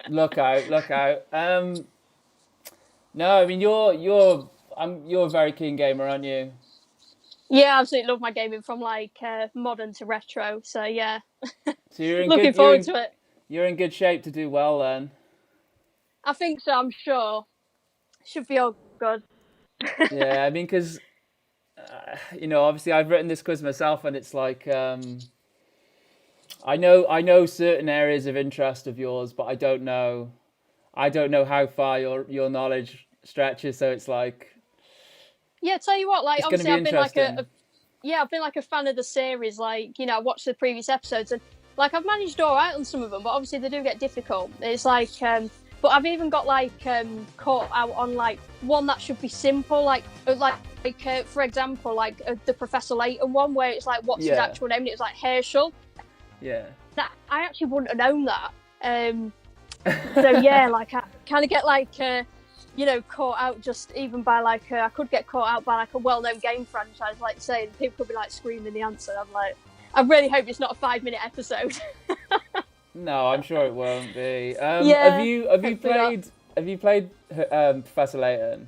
Look out, look out. No, I mean you're a very keen gamer, aren't you? Yeah, I absolutely love my gaming from like modern to retro. So yeah, So you're in looking good you're forward in to it. you're in good shape to do well then. I think so. I'm sure should be all good. Yeah, I mean, because obviously I've written this quiz myself, and it's like I know certain areas of interest of yours, but I don't know how far your knowledge stretches. So it's like Yeah, tell you what, like it's going to obviously be I've been like interesting. I've been like a fan of the series. Like I watched the previous episodes and like I've managed all right on some of them, but obviously they do get difficult. It's like, but I've even got like caught out on like one that should be simple, for example, like the Professor Layton one where it's like what's his Yeah, actual name? And it was like Herschel. yeah. That I actually wouldn't have known that. So yeah, like I kind of get like caught out just even by like I could get caught out by like a well-known game franchise, like saying people could be like screaming the answer. I'm like, I really hope it's not a 5 minute episode. No, I'm sure it won't be. Have Yeah, you have you hopefully not. played have you played Professor Layton?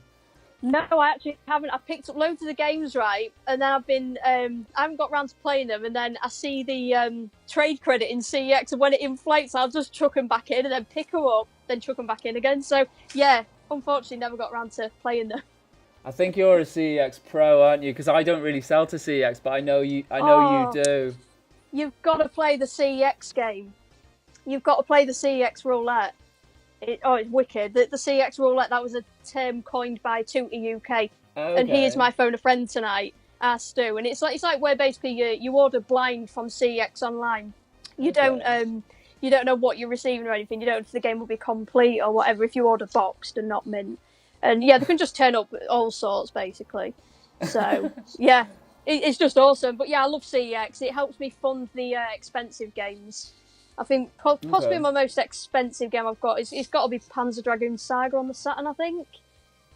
No, I actually haven't. I picked up loads of the games, right, and then I haven't got around to playing them, and then I see the trade credit in CEX, and when it inflates, I'll just chuck them back in, and then pick them up, then chuck them back in again. So yeah, unfortunately, never got around to playing them. I think you're a CEX pro, aren't you? Because I don't really sell to CEX, but I know you. I know you Oh, do. you've got to play the CEX game. You've got to play the CEX roulette. It's wicked. The CEX roulette, that was a term coined by Tutor UK, and he is Okay. my phone a friend tonight, Stu. And it's like where basically you order blind from CEX online. You don't Okay. you don't know what you're receiving or anything. You don't know if the game will be complete or whatever if you order boxed and not mint. And yeah, they can just turn up all sorts basically. So yeah, it's just awesome. But yeah, I love CEX. It helps me fund the expensive games. I think possibly Okay. my most expensive game I've got is it's got to be Panzer Dragoon Saga on the Saturn. I think.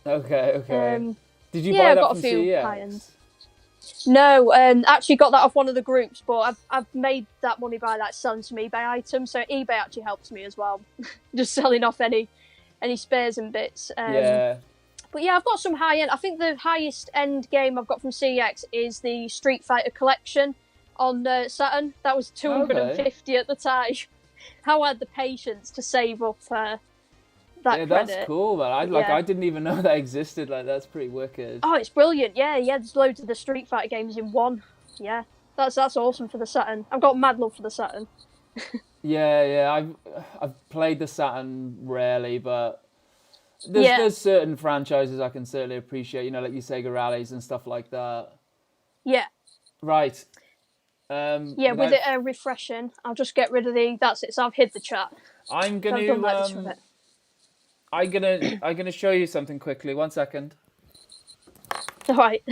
Okay. Okay. Um, Did you yeah, buy I've that got a from few high end. CEX? No, actually got that off one of the groups, but I've made that money by like selling some eBay items. So eBay actually helps me as well, just selling off any spares and bits. Yeah. But yeah, I've got some high end. I think the highest end game I've got from CX is the Street Fighter Collection on Saturn. That was Okay. 250 at the time. How I had the patience to save up that Yeah, that's credit. cool, man. I But like. yeah. I didn't even know that existed. Like, that's pretty wicked. Oh, it's brilliant. Yeah, yeah. There's loads of the Street Fighter games in one. Yeah, that's awesome for the Saturn. I've got mad love for the Saturn. Yeah, yeah. I've played the Saturn rarely, but there's Yeah, there's certain franchises I can certainly appreciate. Like your Sega Rallies and stuff like that. yeah, Right. yeah. With Without it refreshing, I'll just get rid of the. That's it. So I've hid the chat. I'm So I've done gonna like this from it. I'm gonna show you something quickly. 1 second. All right.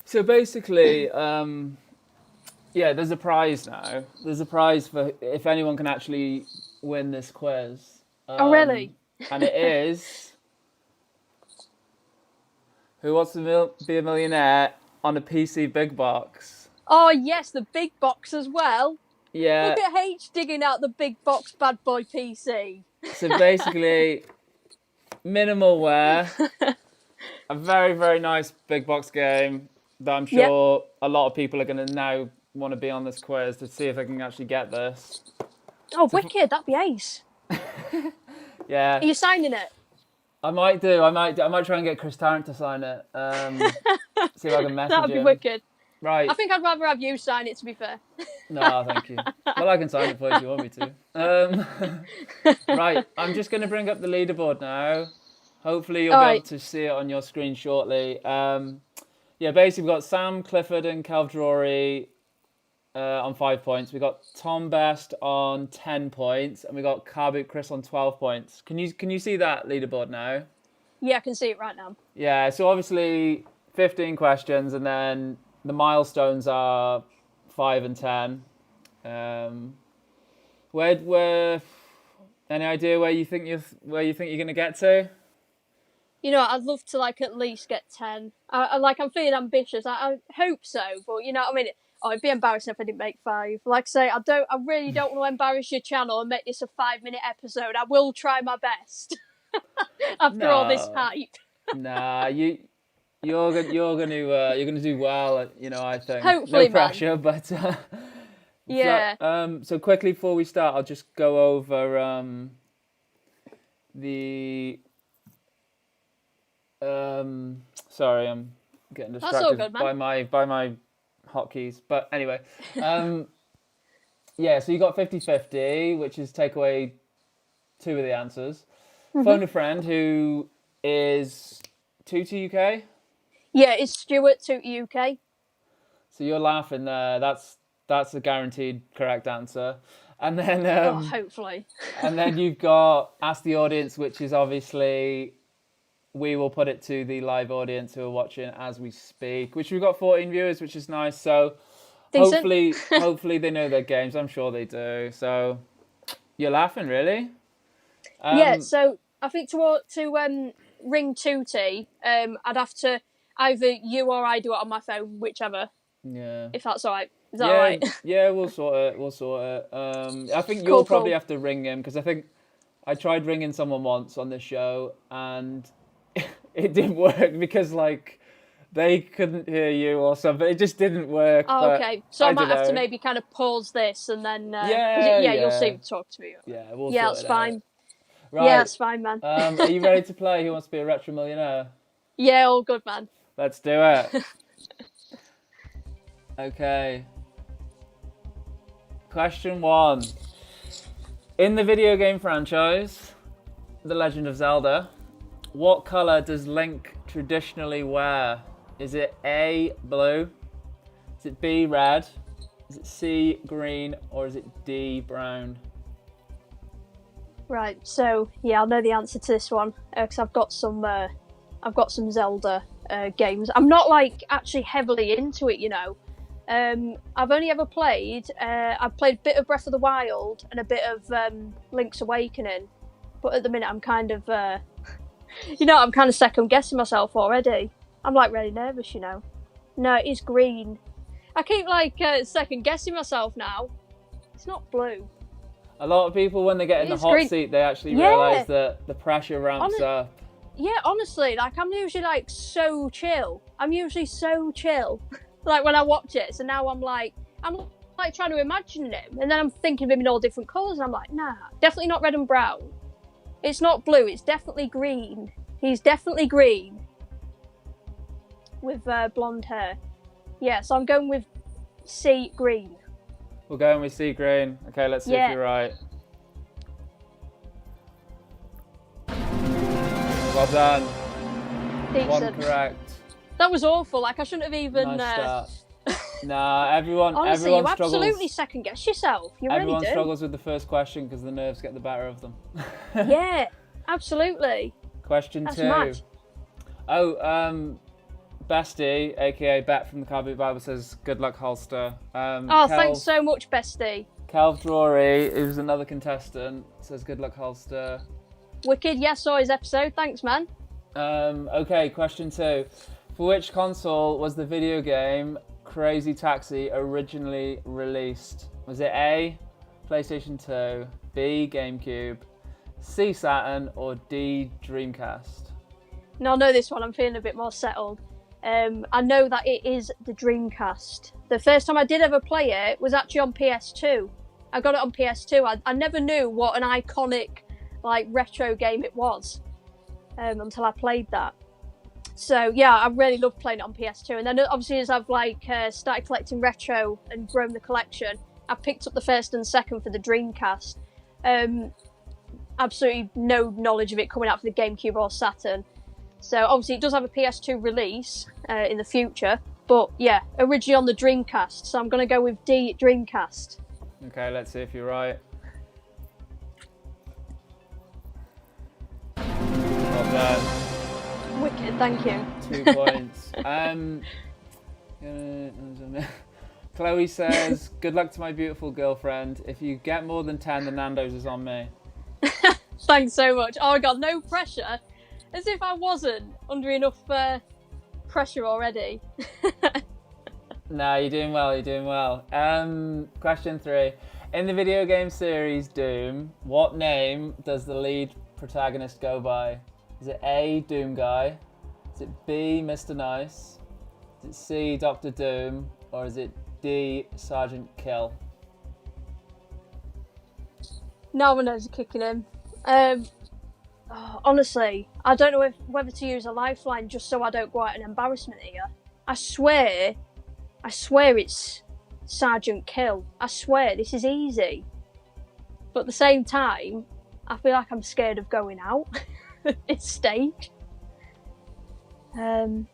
So basically, yeah, there's a prize now. There's a prize for if anyone can actually win this quiz. Oh really? And it is Who Wants to Be a Millionaire on a PC Big Box. Oh yes, the big box as well. Yeah. Look at H digging out the big box bad boy PC. So basically, minimal wear, a very very nice big box game that I'm Yep. sure a lot of people are going to now want to be on this quiz to see if they can actually get this. Oh wicked, that'd be ace. Yeah. Are you signing it? I might do. I might try and get Chris Tarrant to sign it. See if I can message That'd be him. wicked. Right. I think I'd rather have you sign it, to be fair. No, thank you. Well, I can sign it for you if you want me to. Right. I'm just going to bring up the leaderboard now. Hopefully you'll All be able right. to see it on your screen shortly. Yeah, basically we've got Sam Clifford and Cal Drury on 5 points. We got Tom Best on 10 points, and we got Carboot Chris on 12 points. Can you see that leaderboard now? Yeah, I can see it right now. Yeah, so obviously 15 questions, and then the milestones are 5 and 10. Where any idea where you think you're going to get to? I'd love to like at least get 10. I'm feeling ambitious. I hope so, but you know what I mean. Oh, it'd be embarrassing if I didn't make 5. Like I say, I really don't want to embarrass your channel and make this a 5-minute episode. I will try my best. After all this hype. Nah, you're gonna do well. You know, I think. Hopefully, no pressure, man. but yeah. So quickly before we start, I'll just go over the. Sorry, I'm getting distracted good, by my hotkeys. But anyway, yeah. So you got 50-50, which is take away 2 of the answers. Phone a friend who is Tutu UK. Yeah, it's Stuart Tutu UK. So you're laughing there. That's a guaranteed correct answer. And then hopefully. And then you've got Ask the Audience, which is obviously we will put it to the live audience who are watching as we speak, which we've got 14 viewers, which is nice. So decent. hopefully they know their games. I'm sure they do. So you're laughing, really? Yeah, so I think to ring Tootie, I'd have to either you or I do it on my phone, whichever. Yeah. If that's all right. Is that all right? Yeah, we'll sort it. I think you'll probably have to ring him, because I think I tried ringing someone once on this show and it didn't work because like they couldn't hear you or something. It just didn't work. Oh, okay, so I might have to maybe kind of pause this and then you'll see him talk to me. Yeah, that's fine. Out. Right. Yeah, that's fine, man. Are you ready to play Who Wants to Be a Retro Millionaire? Yeah, all good, man. Let's do it. Okay. Question 1. In the video game franchise, The Legend of Zelda, what colour does Link traditionally wear? Is it A, blue? Is it B, red? Is it C, green? Or is it D, brown? Right, so yeah, I'll know the answer to this one because I've got some Zelda games. I'm not like actually heavily into it, you know. I've only ever played. I've played a bit of Breath of the Wild and a bit of Link's Awakening, but at the minute I'm kind of, I'm kind of second guessing myself already. I'm like really nervous, you know. No, it is green. I keep like second guessing myself now. It's not blue. A lot of people, when they get in the hot seat, they actually realise that the pressure ramps up. Yeah, honestly, like I'm usually like so chill. I'm usually so chill, like when I watch it. So now I'm like trying to imagine him, and then I'm thinking of him in all different colours, and I'm like, nah, definitely not red and brown. It's not blue. It's definitely green. He's definitely green with blonde hair. Yeah, so I'm going with C, green. We're going with C, green. Okay, let's see if you're right. Well done. Decent. 1 correct. That was awful. Like I shouldn't have even. Nice start. Nah, everyone. Honestly, everyone you struggles. absolutely second guess yourself. You everyone really do. struggles with the first question because the nerves get the better of them. Yeah, absolutely. Question That's 2. mad. Oh, Bestie, aka Bet from the Car Boot Bible, says good luck, Holster. Thanks so much, Bestie. Calv Drury, who's another contestant, says good luck, Holster. Wicked, yes, saw his episode. Thanks, man. Okay, question 2. For which console was the video game Crazy Taxi originally released? Was it A, PlayStation 2, B, GameCube, C, Saturn, or D, Dreamcast? No, I know this one. I'm feeling a bit more settled. I know that it is the Dreamcast. The first time I did ever play it was actually on PS2. I got it on PS2. I never knew what an iconic, like, retro game it was until I played that. So yeah, I really love playing it on PS2. And then obviously as I've started collecting retro and grown the collection, I picked up the first and second for the Dreamcast. Absolutely no knowledge of it coming out for the GameCube or Saturn. So obviously it does have a PS2 release in the future, but yeah, originally on the Dreamcast. So I'm going to go with D, Dreamcast. Okay, let's see if you're right. Well done. Wicked, thank you. 2 points. Chloe says, good luck to my beautiful girlfriend. If you get more than 10, the Nando's is on me. Thanks so much. Oh my god, no pressure. As if I wasn't under enough pressure already. No, you're doing well. You're doing well. Question 3. In the video game series Doom, what name does the lead protagonist go by? Is it A, Doom Guy? Is it B, Mr. Nice? Is it C, Doctor Doom? Or is it D, Sergeant Kill? No one knows kicking him. Honestly, I don't know whether to use a lifeline just so I don't go out an embarrassment here. I swear it's Sergeant Kill. I swear, this is easy. But at the same time, I feel like I'm scared of going out at this stage. Can't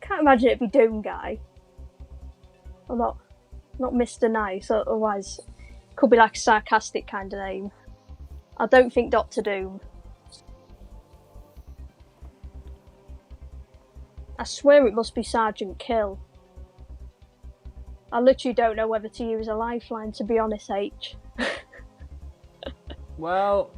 imagine it'd be Doom Guy. Or not Mr. Nice, otherwise it could be like a sarcastic kind of name. I don't think Doctor Doom. I swear it must be Sergeant Kill. I literally don't know whether to use a lifeline, to be honest, H. Well,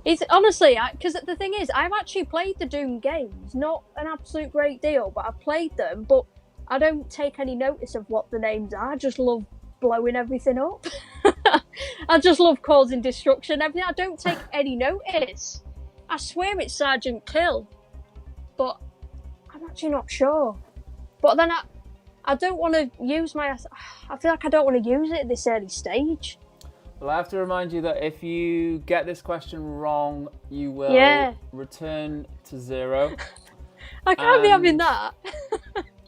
It's honestly, because the thing is, I've actually played the Doom games. Not an absolute great deal, but I've played them. But I don't take any notice of what the names are. I just love blowing everything up. I just love causing destruction and everything. I don't take any notice. I swear it's Sergeant Kill, but I'm actually not sure. But then I don't want to use I feel like I don't want to use it at this early stage. well, I have to remind you that if you get this question wrong, you will return to 0. I can't be having that.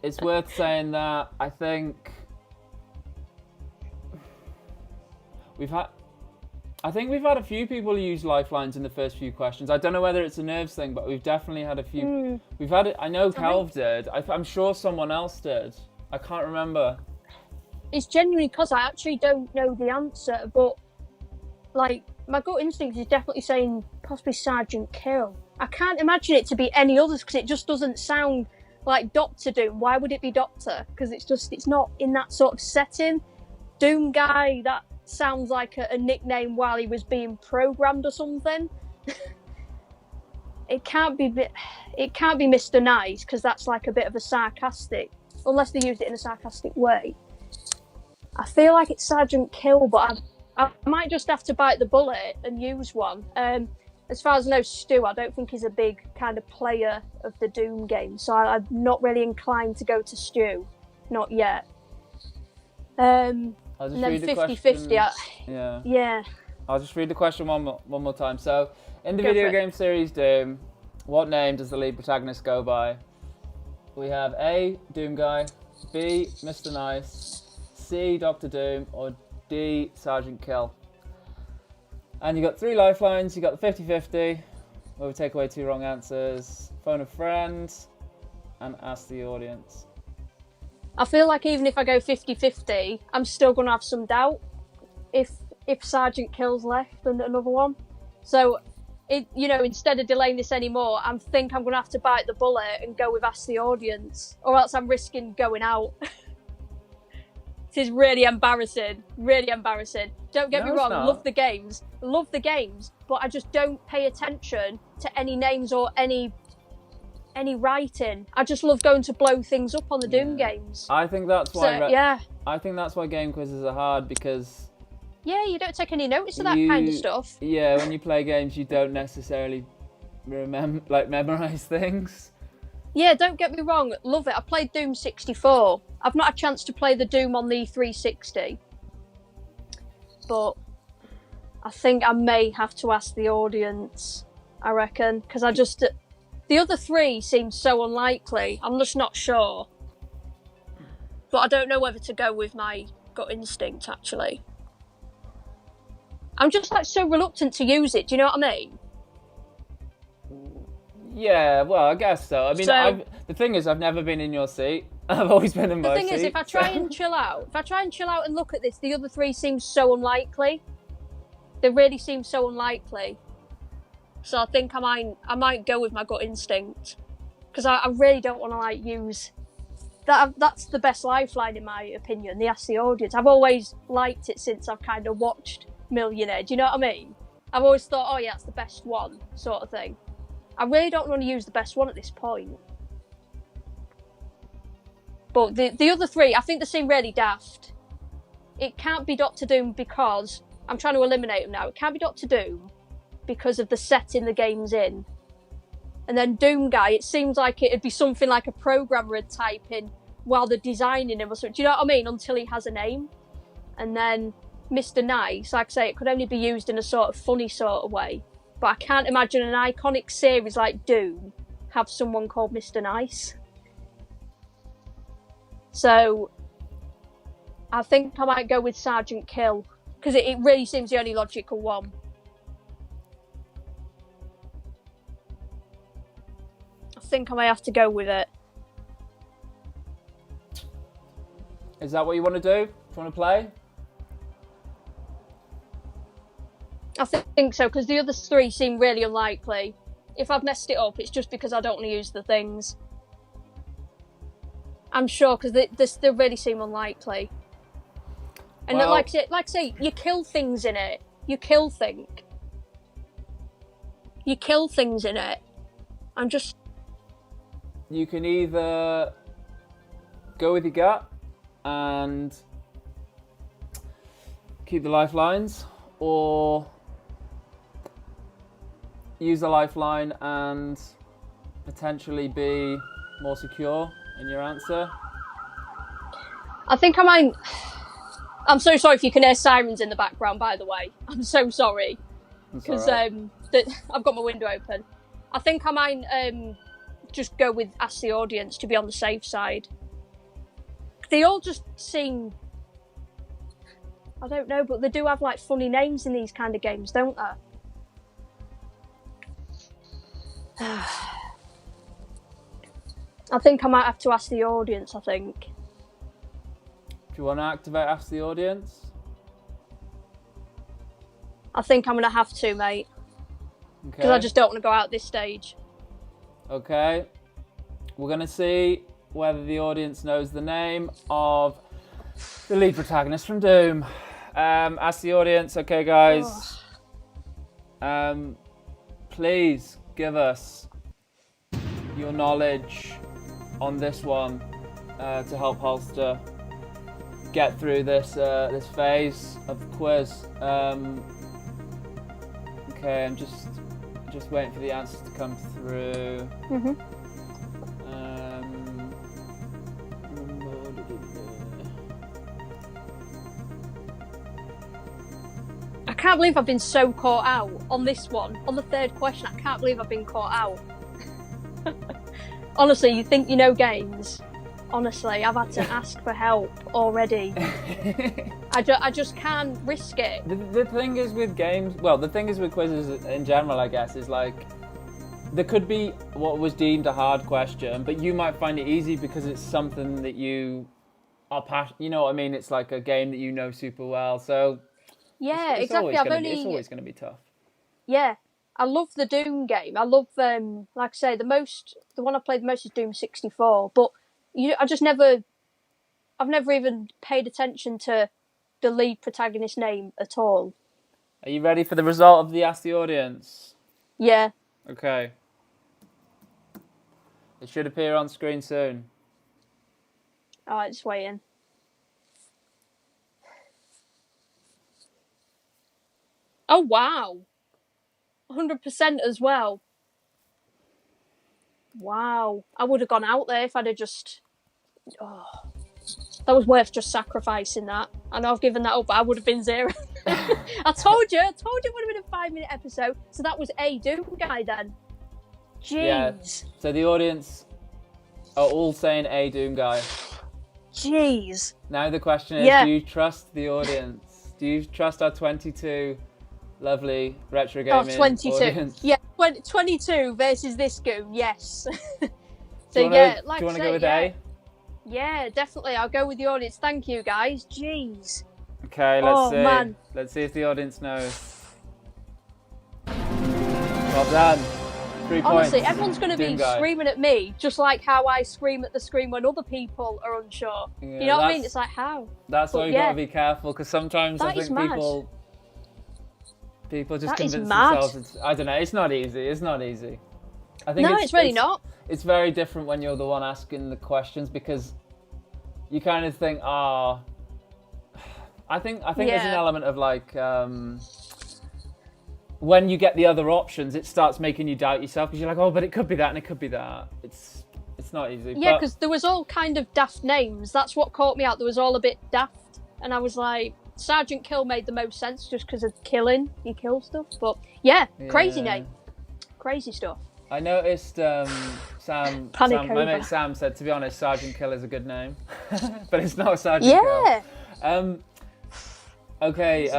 It's worth saying that I think we've had a few people use lifelines in the first few questions. I don't know whether it's a nerves thing, but we've definitely had a few. We've had it. I know Calv did. I'm sure someone else did. I can't remember. It's genuinely because I actually don't know the answer, but like my gut instinct is definitely saying possibly Sergeant Kill. I can't imagine it to be any others because it just doesn't sound like Doctor Doom. Why would it be Doctor? Because it's not in that sort of setting. Doom Guy, that sounds like a nickname while he was being programmed or something. It can't be Mr. Nice because that's like a bit of a sarcastic, unless they used it in a sarcastic way. I feel like it's Sergeant Kill, but I might just have to bite the bullet and use one. As far as I know, Stu, I don't think he's a big kind of player of the Doom game, so I'm not really inclined to go to Stu, not yet. I'll just and then read the 50-50. Yeah. I'll just read the question one more time. So, in the Go video for it. game series Doom, what name does the lead protagonist go by? We have A, Doom Guy, B, Mr. Nice, C, Doctor Doom, or D, Sergeant Kill. And you got 3 lifelines. You got the 50-50, where we take away 2 wrong answers, phone a friend, and ask the audience. I feel like even if I go 50-50, I'm still going to have some doubt if Sergeant Kill's left and another one. So, instead of delaying this anymore, I think I'm going to have to bite the bullet and go with ask the audience, or else I'm risking going out. This is really embarrassing. Really embarrassing. Don't get me wrong, love the games, but I just don't pay attention to any names or any writing. I just love going to blow things up on the Doom games. I think that's why. So, I think that's why game quizzes are hard, because you don't take any notice of that kind of stuff. Yeah, when you play games, you don't necessarily memorize things. Yeah, don't get me wrong, love it. I played Doom 64. I've not had a chance to play the Doom on the 360, but I think I may have to ask the audience. I reckon, because the other 3 seem so unlikely. I'm just not sure. But I don't know whether to go with my gut instinct, actually. I'm just so reluctant to use it, do you know what I mean? Yeah, well, I guess so. I mean, the thing is, I've never been in your seat. I've always been in my seat. The thing is, if I try and chill out and look at this, the other 3 seem so unlikely. They really seem so unlikely. So I think I might go with my gut instinct, because I really don't want to use that. That's the best lifeline in my opinion. The ask the audience. I've always liked it since I've kind of watched Millionaire. Do you know what I mean? I've always thought, oh yeah, it's the best one, sort of thing. I really don't want to use the best one at this point. But the other three, I think they seem really daft. It can't be Doctor Doom because I'm trying to eliminate them now. It can't be Doctor Doom because of the setting the game's in. And then Doom Guy, it seems like it'd be something like a programmer would type in while they're designing him or something. Do you know what I mean? Until he has a name. And then Mr. Nice, like I say, it could only be used in a sort of funny sort of way. But I can't imagine an iconic series like Doom have someone called Mr. Nice. So I think I might go with Sergeant Kill because it really seems the only logical one. I think I may have to go with it. Is that what you want to do? Do you want to play? I think so, because the other three seem really unlikely. If I've messed it up, it's just because I don't want to use the things. I'm sure, because they really seem unlikely. And well, like I say, you kill things in it. You kill things in it. I'm just... You can either go with your gut and keep the lifelines, or use a lifeline and potentially be more secure in your answer. I think I might... I'm so sorry if you can hear sirens in the background, by the way. I'm so sorry. Because right. I've got my window open. I think I might just go with ask the audience to be on the safe side. They all just seem... I don't know, but they do have like funny names in these kind of games, don't they? I think I might have to ask the audience, I think. Do you want to activate ask the audience? I think I'm going to have to, mate. Okay. Because I just don't want to go out this stage. Okay. We're going to see whether the audience knows the name of the lead protagonist from Doom. Ask the audience. Okay, guys. Please give us your knowledge on this one to help Holster get through this this phase of the quiz. Okay, I'm just waiting for the answers to come through. I can't believe I've been so caught out on this one. On the third question, I can't believe I've been caught out. Honestly, you think you know games? Honestly, I've had to ask for help already. I just can't risk it. The thing is with games, well, the thing is with quizzes in general, I guess, is like, there could be what was deemed a hard question, but you might find it easy because it's something that you are passionate, you know what I mean? It's like a game that you know super well, so... Yeah, it's exactly. It's always going to be tough. Yeah, I love the Doom game. I love, like I say, the one I played the most is Doom 64. But I've never even paid attention to the lead protagonist's name at all. Are you ready for the result of the Ask the Audience? Yeah. Okay. It should appear on screen soon. Alright, just waiting. Oh, wow. 100% as well. Wow. I would have gone out there if I'd have just... Oh, that was worth just sacrificing that. I know I've given that up, but I would have been 0. I told you it would have been a 5-minute episode. So that was a Doom Guy then. Jeez. Yeah. So the audience are all saying a Doom Guy. Jeez. Now the question is, do you trust the audience? Do you trust our 22... lovely retro gaming 22. audience? Yeah, 22 versus this goon, yes. Do you want to go with A? Yeah, definitely. I'll go with the audience. Thank you, guys. Jeez. Okay, let's see. Man. Let's see if the audience knows. Well done. 3 points. Honestly, everyone's going to be Guy. screaming at me, just like how I scream at the screen when other people are unsure. Yeah, you know what I mean? It's like, how? That's why you got to be careful, because sometimes I think people just convince themselves. I don't know. It's not easy. It's not easy. I think it's really not. It's very different when you're the one asking the questions, because you kind of think, I think there's an element of like when you get the other options, it starts making you doubt yourself because you're like, oh, but it could be that and it could be that. It's not easy. Yeah, because there was all kind of daft names. That's what caught me out. There was all a bit daft, and I was like, Sergeant Kill made the most sense just because of killing. He kills stuff, but crazy name, crazy stuff. I noticed Sam, my mate Sam said, to be honest, Sergeant Kill is a good name, but it's not Sergeant Kill. Okay.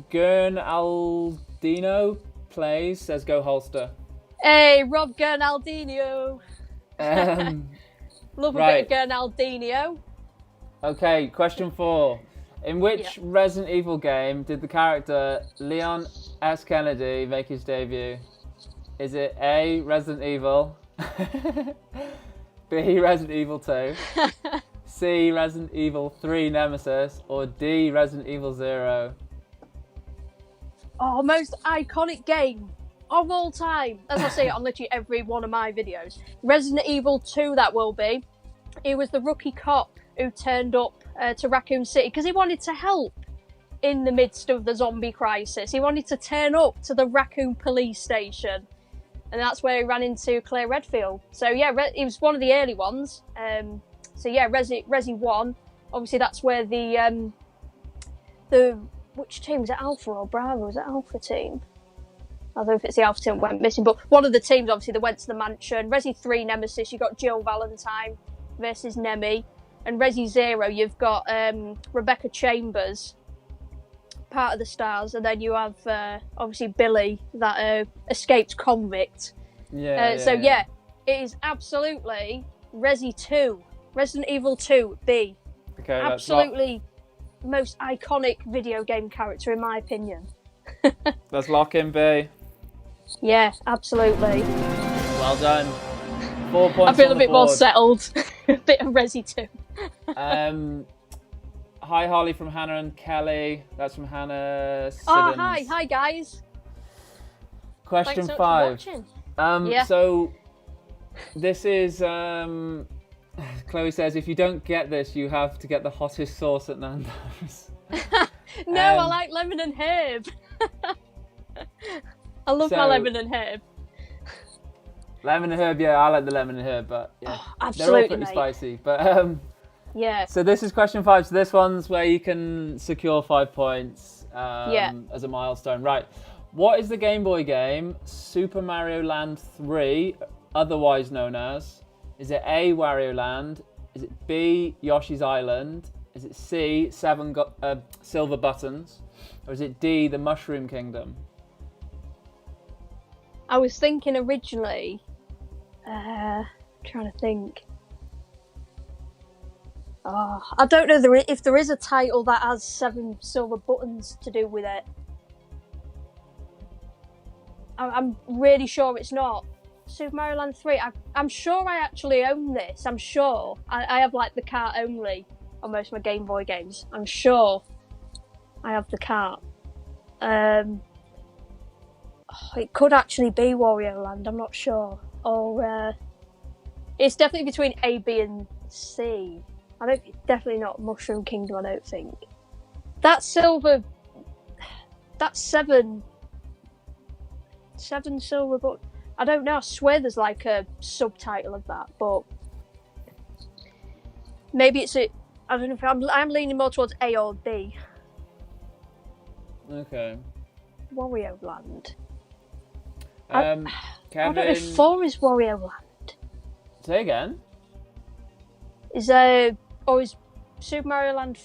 Gern Aldino plays, says go Holster. Hey, Rob Gernaldinho. Love a bit of Gernaldinho. Okay, question 4. In which Resident Evil game did the character Leon S. Kennedy make his debut? Is it A, Resident Evil, B, Resident Evil 2, C, Resident Evil 3 Nemesis, or D, Resident Evil 0? Oh, most iconic game of all time. As I say it on literally every one of my videos. Resident Evil 2, that will be. He was the rookie cop who turned up to Raccoon City because he wanted to help in the midst of the zombie crisis. He wanted to turn up to the Raccoon police station. And that's where he ran into Claire Redfield. So yeah, he was one of the early ones. Resi 1. Obviously that's where the which team was it, Alpha or Bravo? Was it Alpha team? I don't know if it's the Alpha team that went missing, but one of the teams obviously that went to the mansion. Resi 3 Nemesis, you got Jill Valentine versus Nemi, and Resi 0 you've got Rebecca Chambers, part of the stars, and then you have obviously Billy, that escaped convict. It is absolutely Resi 2, Resident Evil 2 B. Okay, absolutely most iconic video game character in my opinion. Let's lock in B. Yeah, absolutely. Well done. 4 points. I feel a bit more settled. A bit of Resi 2. Hi Holly from Hannah and Kelly. That's from Hannah Siddons. Oh, hi guys. Question 5. So this is Chloe says, if you don't get this, you have to get the hottest sauce at Nando's. No, I like lemon and herb. I love my lemon and herb. Lemon and herb, I like the lemon and herb, but absolutely, they're all pretty spicy. But so this is question 5. So this one's where you can secure 5 points as a milestone. Right. What is the Game Boy game Super Mario Land 3, otherwise known as? Is it A, Wario Land? Is it B, Yoshi's Island? Is it C, 7 Silver Buttons? Or is it D, the Mushroom Kingdom? I was thinking originally, trying to think. Oh, I don't know if there is a title that has 7 silver buttons to do with it. I'm really sure it's not. Super Mario Land 3, I'm sure I actually own this. I'm sure. I have like the cart only on most of my Game Boy games. I'm sure I have the cart. It could actually be Wario Land, I'm not sure. Or it's definitely between A, B and C. Definitely not Mushroom Kingdom, I don't think. That's 7 silver, but I don't know. I swear there's like a subtitle of that, but maybe it's I don't know if I'm leaning more towards A or B. Okay. Wario Land. Kevin, I don't know if 4 is Wario Land. Say again. Is Super Mario Land?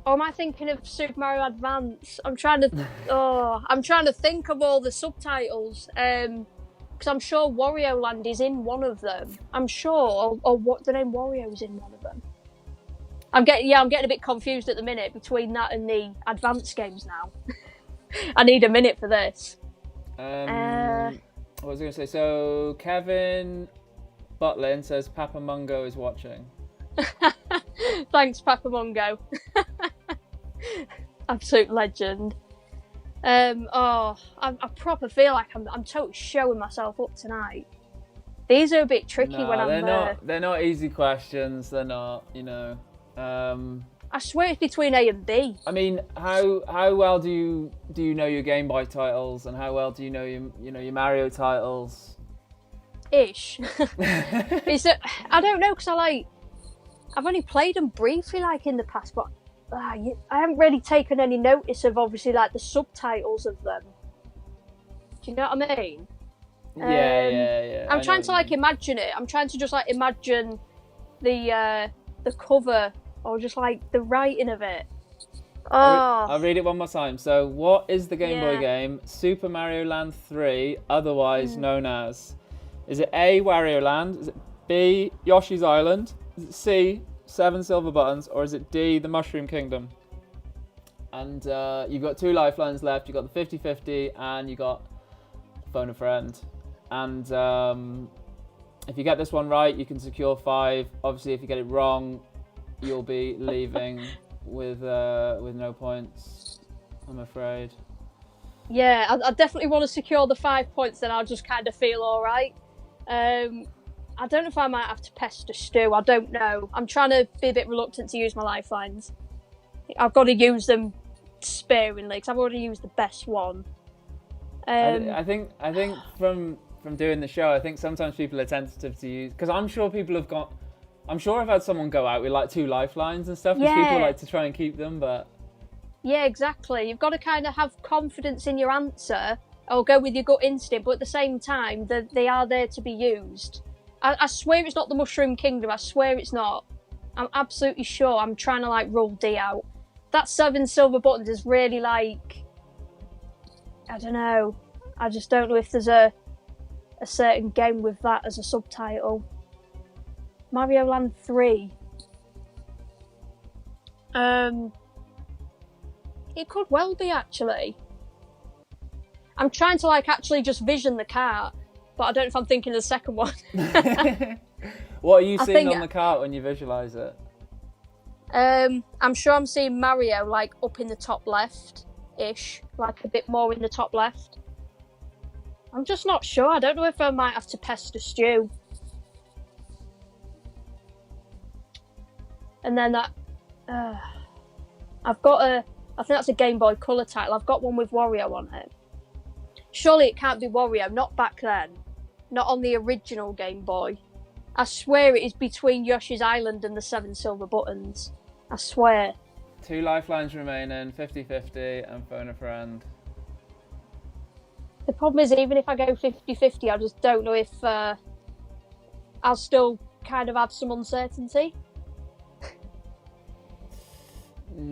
Or am I thinking of Super Mario Advance? I'm trying to think of all the subtitles. Because I'm sure Wario Land is in one of them. I'm sure, or what the name Wario is in one of them. I'm getting a bit confused at the minute between that and the Advance games now. I need a minute for this. What was I going to say? So Kevin Butlin says Papa Mungo is watching. Thanks, Papa Mungo. Absolute legend. I proper feel like I'm totally showing myself up tonight. These are a bit tricky when I'm they're not easy questions. They're not, you know. I swear it's between A and B. I mean, how well do you know your Game Boy titles, and how well do you know your Mario titles? Ish. I don't know, because I've only played them briefly, like in the past, but I haven't really taken any notice of obviously like the subtitles of them. Do you know what I mean? Yeah. I'm trying to like imagine it. I'm trying to just like imagine the cover or just like the writing of it. I'll read it one more time. So, what is the Game Boy Yeah. game Super Mario Land 3, otherwise known as? Is it A, Wario Land? Is it B, Yoshi's Island? Is it C, 7 Silver Buttons? Or is it D, the Mushroom Kingdom? And you've got 2 lifelines left. You've got the 50-50 and you got Phone a Friend. And if you get this one right, you can secure 5. Obviously, if you get it wrong, you'll be leaving with no points, I'm afraid. Yeah, I definitely want to secure the 5 points, then I'll just kind of feel all right. I don't know if I might have to pester Stu. I don't know. I'm trying to be a bit reluctant to use my lifelines. I've got to use them sparingly because I've already used the best one. I think from doing the show, I think sometimes people are tentative to use, because I'm sure people have got. I'm sure I've had someone go out with like 2 lifelines and stuff, because people like to try and keep them, but. Yeah, exactly. You've got to kind of have confidence in your answer or go with your gut instinct, but at the same time, they are there to be used. I swear it's not the Mushroom Kingdom. I swear it's not. I'm absolutely sure. I'm trying to like rule D out. That 7 Silver Buttons is really like, I don't know. I just don't know if there's a certain game with that as a subtitle. Mario Land 3. It could well be, actually. I'm trying to like actually just vision the cart, but I don't know if I'm thinking of the second one. What are you seeing on the cart when you visualise it? I'm sure I'm seeing Mario like up in the top left-ish, like a bit more in the top left. I'm just not sure. I don't know if I might have to pester Stu. And then that, I've got I think that's a Game Boy Color title. I've got one with Wario on it. Surely it can't be Wario, not back then. Not on the original Game Boy. I swear it is between Yoshi's Island and the 7 Silver Buttons. I swear. 2 lifelines remaining, 50-50 and Phone a Friend. The problem is, even if I go 50-50, I just don't know if I'll still kind of have some uncertainty.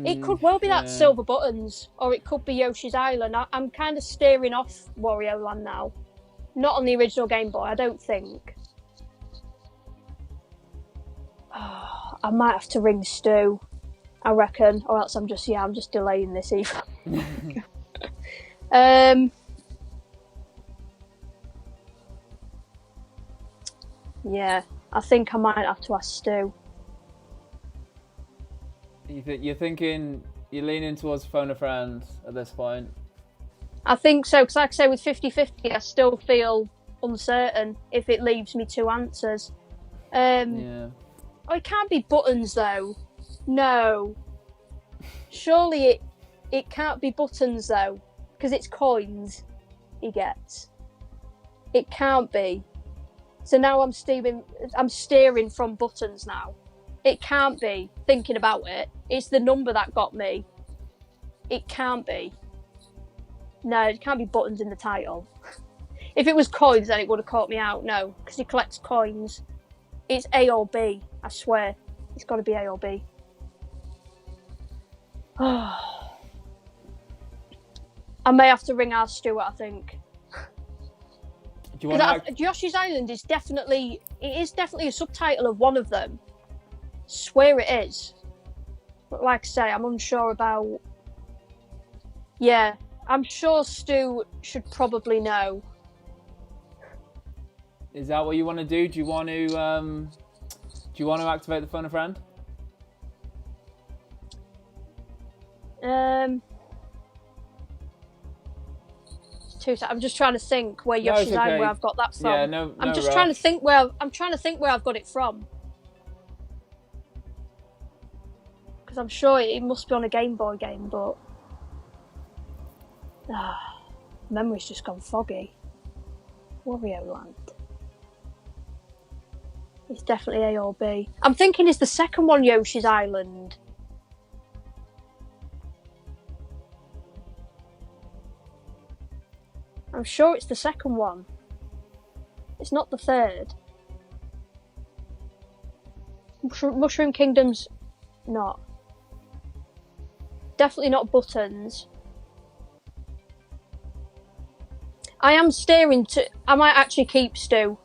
It could well be that Silver Buttons, or it could be Yoshi's Island. I'm kind of steering off Wario Land now. Not on the original Game Boy, I don't think. Oh, I might have to ring Stu, I reckon, or else I'm just delaying this even. Yeah, I think I might have to ask Stu. You're leaning towards Phone a Friend at this point? I think so, because like I say, with 50-50, I still feel uncertain if it leaves me 2 answers. Yeah. Oh, it can't be Buttons, though. No. Surely it can't be Buttons, though, because it's coins he gets. It can't be. So now I'm steering from Buttons now. It can't be, thinking about it. It's the number that got me. It can't be. No, it can't be Buttons in the title. If it was coins, then it would have caught me out. No, because he collects coins. It's A or B, I swear. It's got to be A or B. I may have to ring our Stuart, I think. Do you want to Yoshi's Island is definitely a subtitle of one of them. Swear it is. But like I say, I'm unsure about. Yeah, I'm sure Stu should probably know. Is that what you want to do? Do you want to activate the Phone a Friend? I'm just trying to think where No, Yoshi's it's Island, okay. where I've got that from. Yeah, no I'm just rush. trying to think where I've got it from. Because I'm sure it must be on a Game Boy game, but memory's just gone foggy. Wario Land. It's definitely A or B. I'm thinking, is the second one Yoshi's Island? I'm sure it's the second one. It's not the third. Mushroom Kingdom's not. Definitely not Buttons. I am steering to... I might actually keep Stu.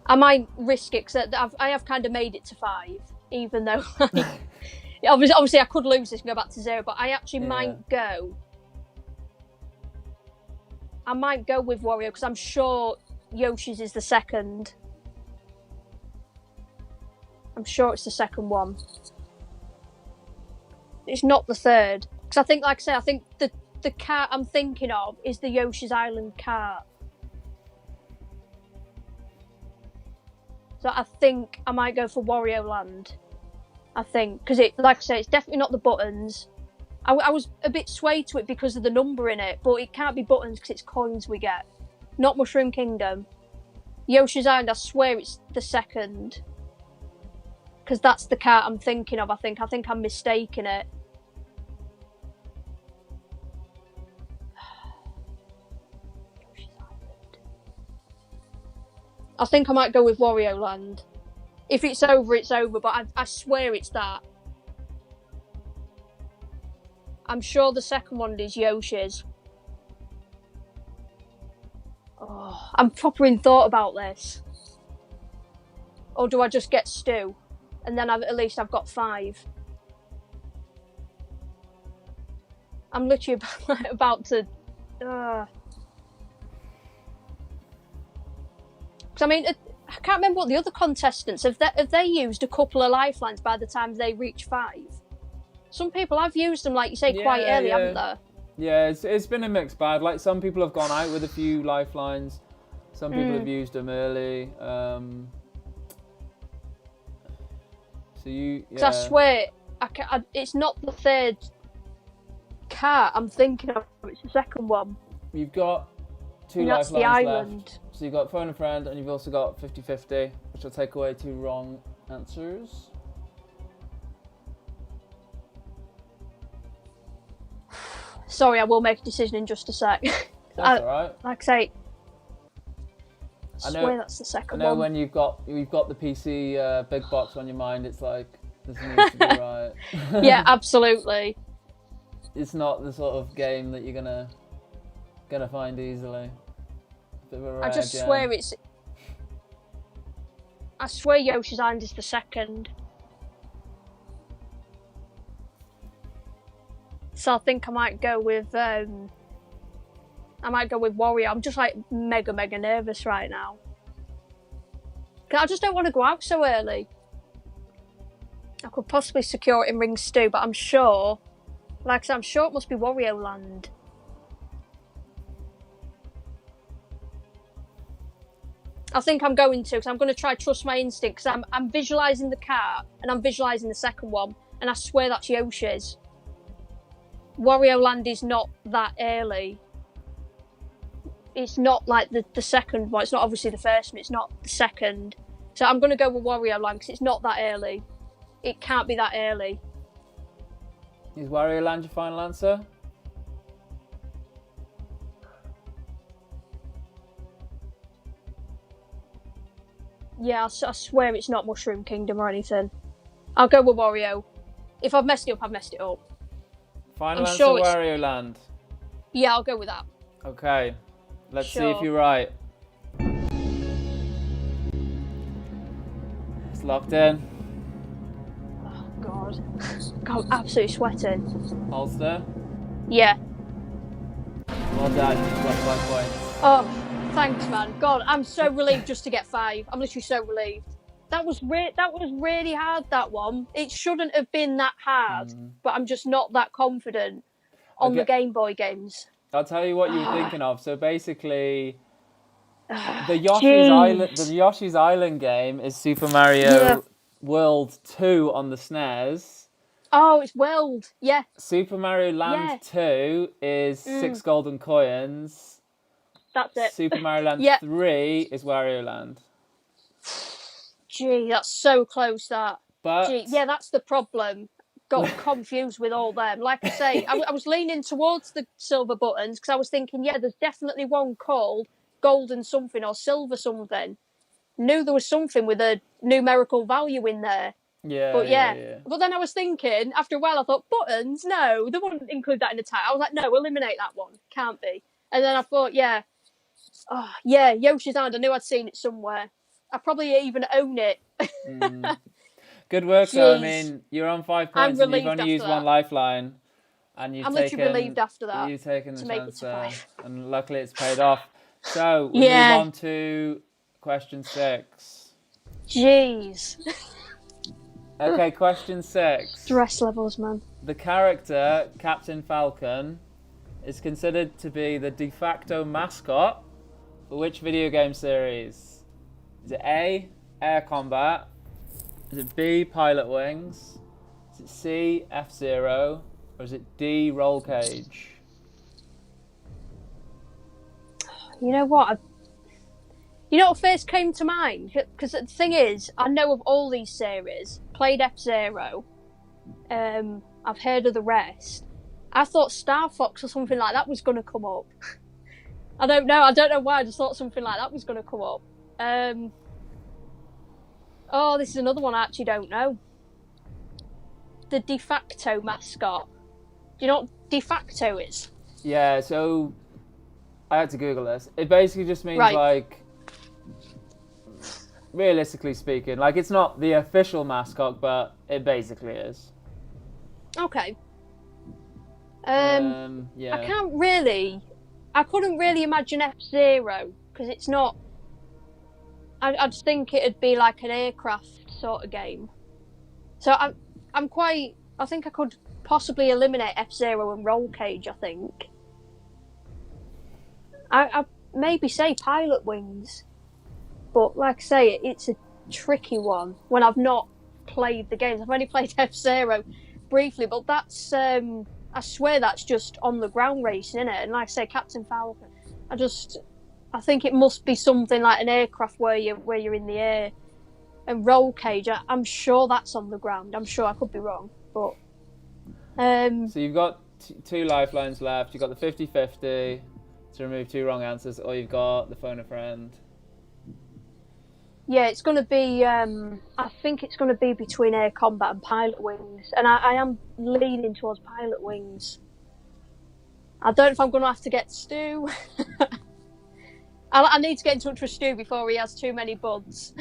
I might risk it, because I have kind of made it to 5, even though... obviously I could lose this and go back to 0, but I actually might go... I might go with Wario, because I'm sure Yoshi's is the second. I'm sure it's the second one. It's not the third. Because I think, like I say, I think the cart I'm thinking of is the Yoshi's Island cart. So I think I might go for Wario Land. I think. Because, like I say, it's definitely not the Buttons. I was a bit swayed to it because of the number in it, but it can't be Buttons because it's coins we get. Not Mushroom Kingdom. Yoshi's Island, I swear it's the second. Because that's the cart I'm thinking of, I think. I think I'm mistaking it. Yoshi's Island. I think I might go with Wario Land. If it's over, it's over, but I swear it's that. I'm sure the second one is Yoshi's. Oh, I'm proper in thought about this. Or do I just get Stu? And then at least I've got 5. I'm literally about to... Because I mean, I can't remember what the other contestants... Have they used a couple of lifelines by the time they reach 5? Some people have used them, like you say, quite early, haven't they? Yeah, it's been a mixed bag. Like, some people have gone out with a few lifelines. Some people have used them early. Because I swear, it's not the third cart I'm thinking of. It's the second one. You've got 2 and that's lifelines the island. left. So you've got Phone a Friend, and you've also got 50-50, which will take away 2 wrong answers. Sorry, I will make a decision in just a sec. That's alright. Like I say, I swear that's the second one. I know when you've got the PC big box on your mind, it's like, this needs to be right. Yeah, absolutely. It's not the sort of game that you're gonna find easily. Bit of a rare gem. Swear it's... I swear Yoshi's Island is the second. So I think I might go with Wario. I'm just like mega nervous right now. I just don't want to go out so early. I could possibly secure it in Ring Stew, but I'm sure, like I said, I'm sure it must be Wario Land. I think I'm going to, because I'm going to try trust my instinct, because I'm visualising the car and I'm visualising the second one, and I swear that's Yoshi's. Wario Land is not that early. It's not like the second one. It's not obviously the first one. It's not the second. So I'm going to go with Wario Land because it's not that early. It can't be that early. Is Wario Land your final answer? Yeah, I swear it's not Mushroom Kingdom or anything. I'll go with Wario. If I've messed it up, I've messed it up. Final answer, sure Wario Land. Yeah, I'll go with that. Okay, let's see if you're right. It's locked in. Oh, God. God, I'm absolutely sweating. Holster? Yeah. Well done, you've got 5 points. Oh, thanks, man. God, I'm so relieved just to get 5. I'm literally so relieved. That was really hard, that one. It shouldn't have been that hard, but I'm just not that confident on the Game Boy games. I'll tell you what you were thinking of. So basically, the Jeez. Yoshi's Island game is Super Yeah. Mario World 2 on the SNES. Oh, it's World. Yeah. Super Mario Land Yeah. 2 is 6 golden coins. That's it. Super Mario Land Yeah. 3 is Wario Land. Gee, that's so close, that. But Yeah, that's the problem. Got confused with all them. Like I say, I was leaning towards the silver buttons because I was thinking, yeah, there's definitely one called golden something or silver something. Knew there was something with a numerical value in there. But yeah. But then I was thinking, after a while, I thought, buttons? No, they wouldn't include that in the title. I was like, no, eliminate that one. Can't be. And then I thought, Yoshi's Island. I knew I'd seen it somewhere. I probably even own it. Good work, though. I Jeez. mean, you're on 5 I'm points and you've relieved only used after one that. lifeline. And I'm literally relieved after that. You've taken the to make it chance to there. 5. And luckily it's paid off. So, we Yeah. move on to question 6. Jeez. Okay, question 6. Stress levels, man. The character, Captain Falcon, is considered to be the de facto mascot for which video game series? Is it A, Air Combat? Is it B, Pilot Wings? Is it C, F-Zero? Or is it D, Roll Cage? You know what? You know what first came to mind? Because the thing is, I know of all these series. Played F-Zero. I've heard of the rest. I thought Star Fox or something like that was going to come up. I don't know why. I just thought something like that was going to come up. This is another one I actually don't know. The de facto mascot. Do you know what de facto is? Yeah, so I had to Google this. It basically just means like, realistically speaking, like it's not the official mascot, but it basically is. Okay. Yeah. I couldn't really imagine F-Zero because it's not. I just think it'd be like an aircraft sort of game. So I think I could possibly eliminate F-Zero and Roll Cage. I think. I maybe say Pilot Wings, but like I say, it's a tricky one when I've not played the games. I've only played F-Zero briefly, but that's I swear that's just on the ground racing, isn't it? And like I say, Captain Falcon, I think it must be something like an aircraft where you're in the air. And Roll Cage, I'm sure that's on the ground. I'm sure, I could be wrong, but So you've got 2 lifelines left. You've got the 50-50 to remove 2 wrong answers, or you've got the phone a friend. Yeah, it's going to be. I think it's going to be between Air Combat and Pilot Wings, and I am leaning towards Pilot Wings. I don't know if I'm going to have to get Stu. I need to get in touch with Stu before he has too many buds.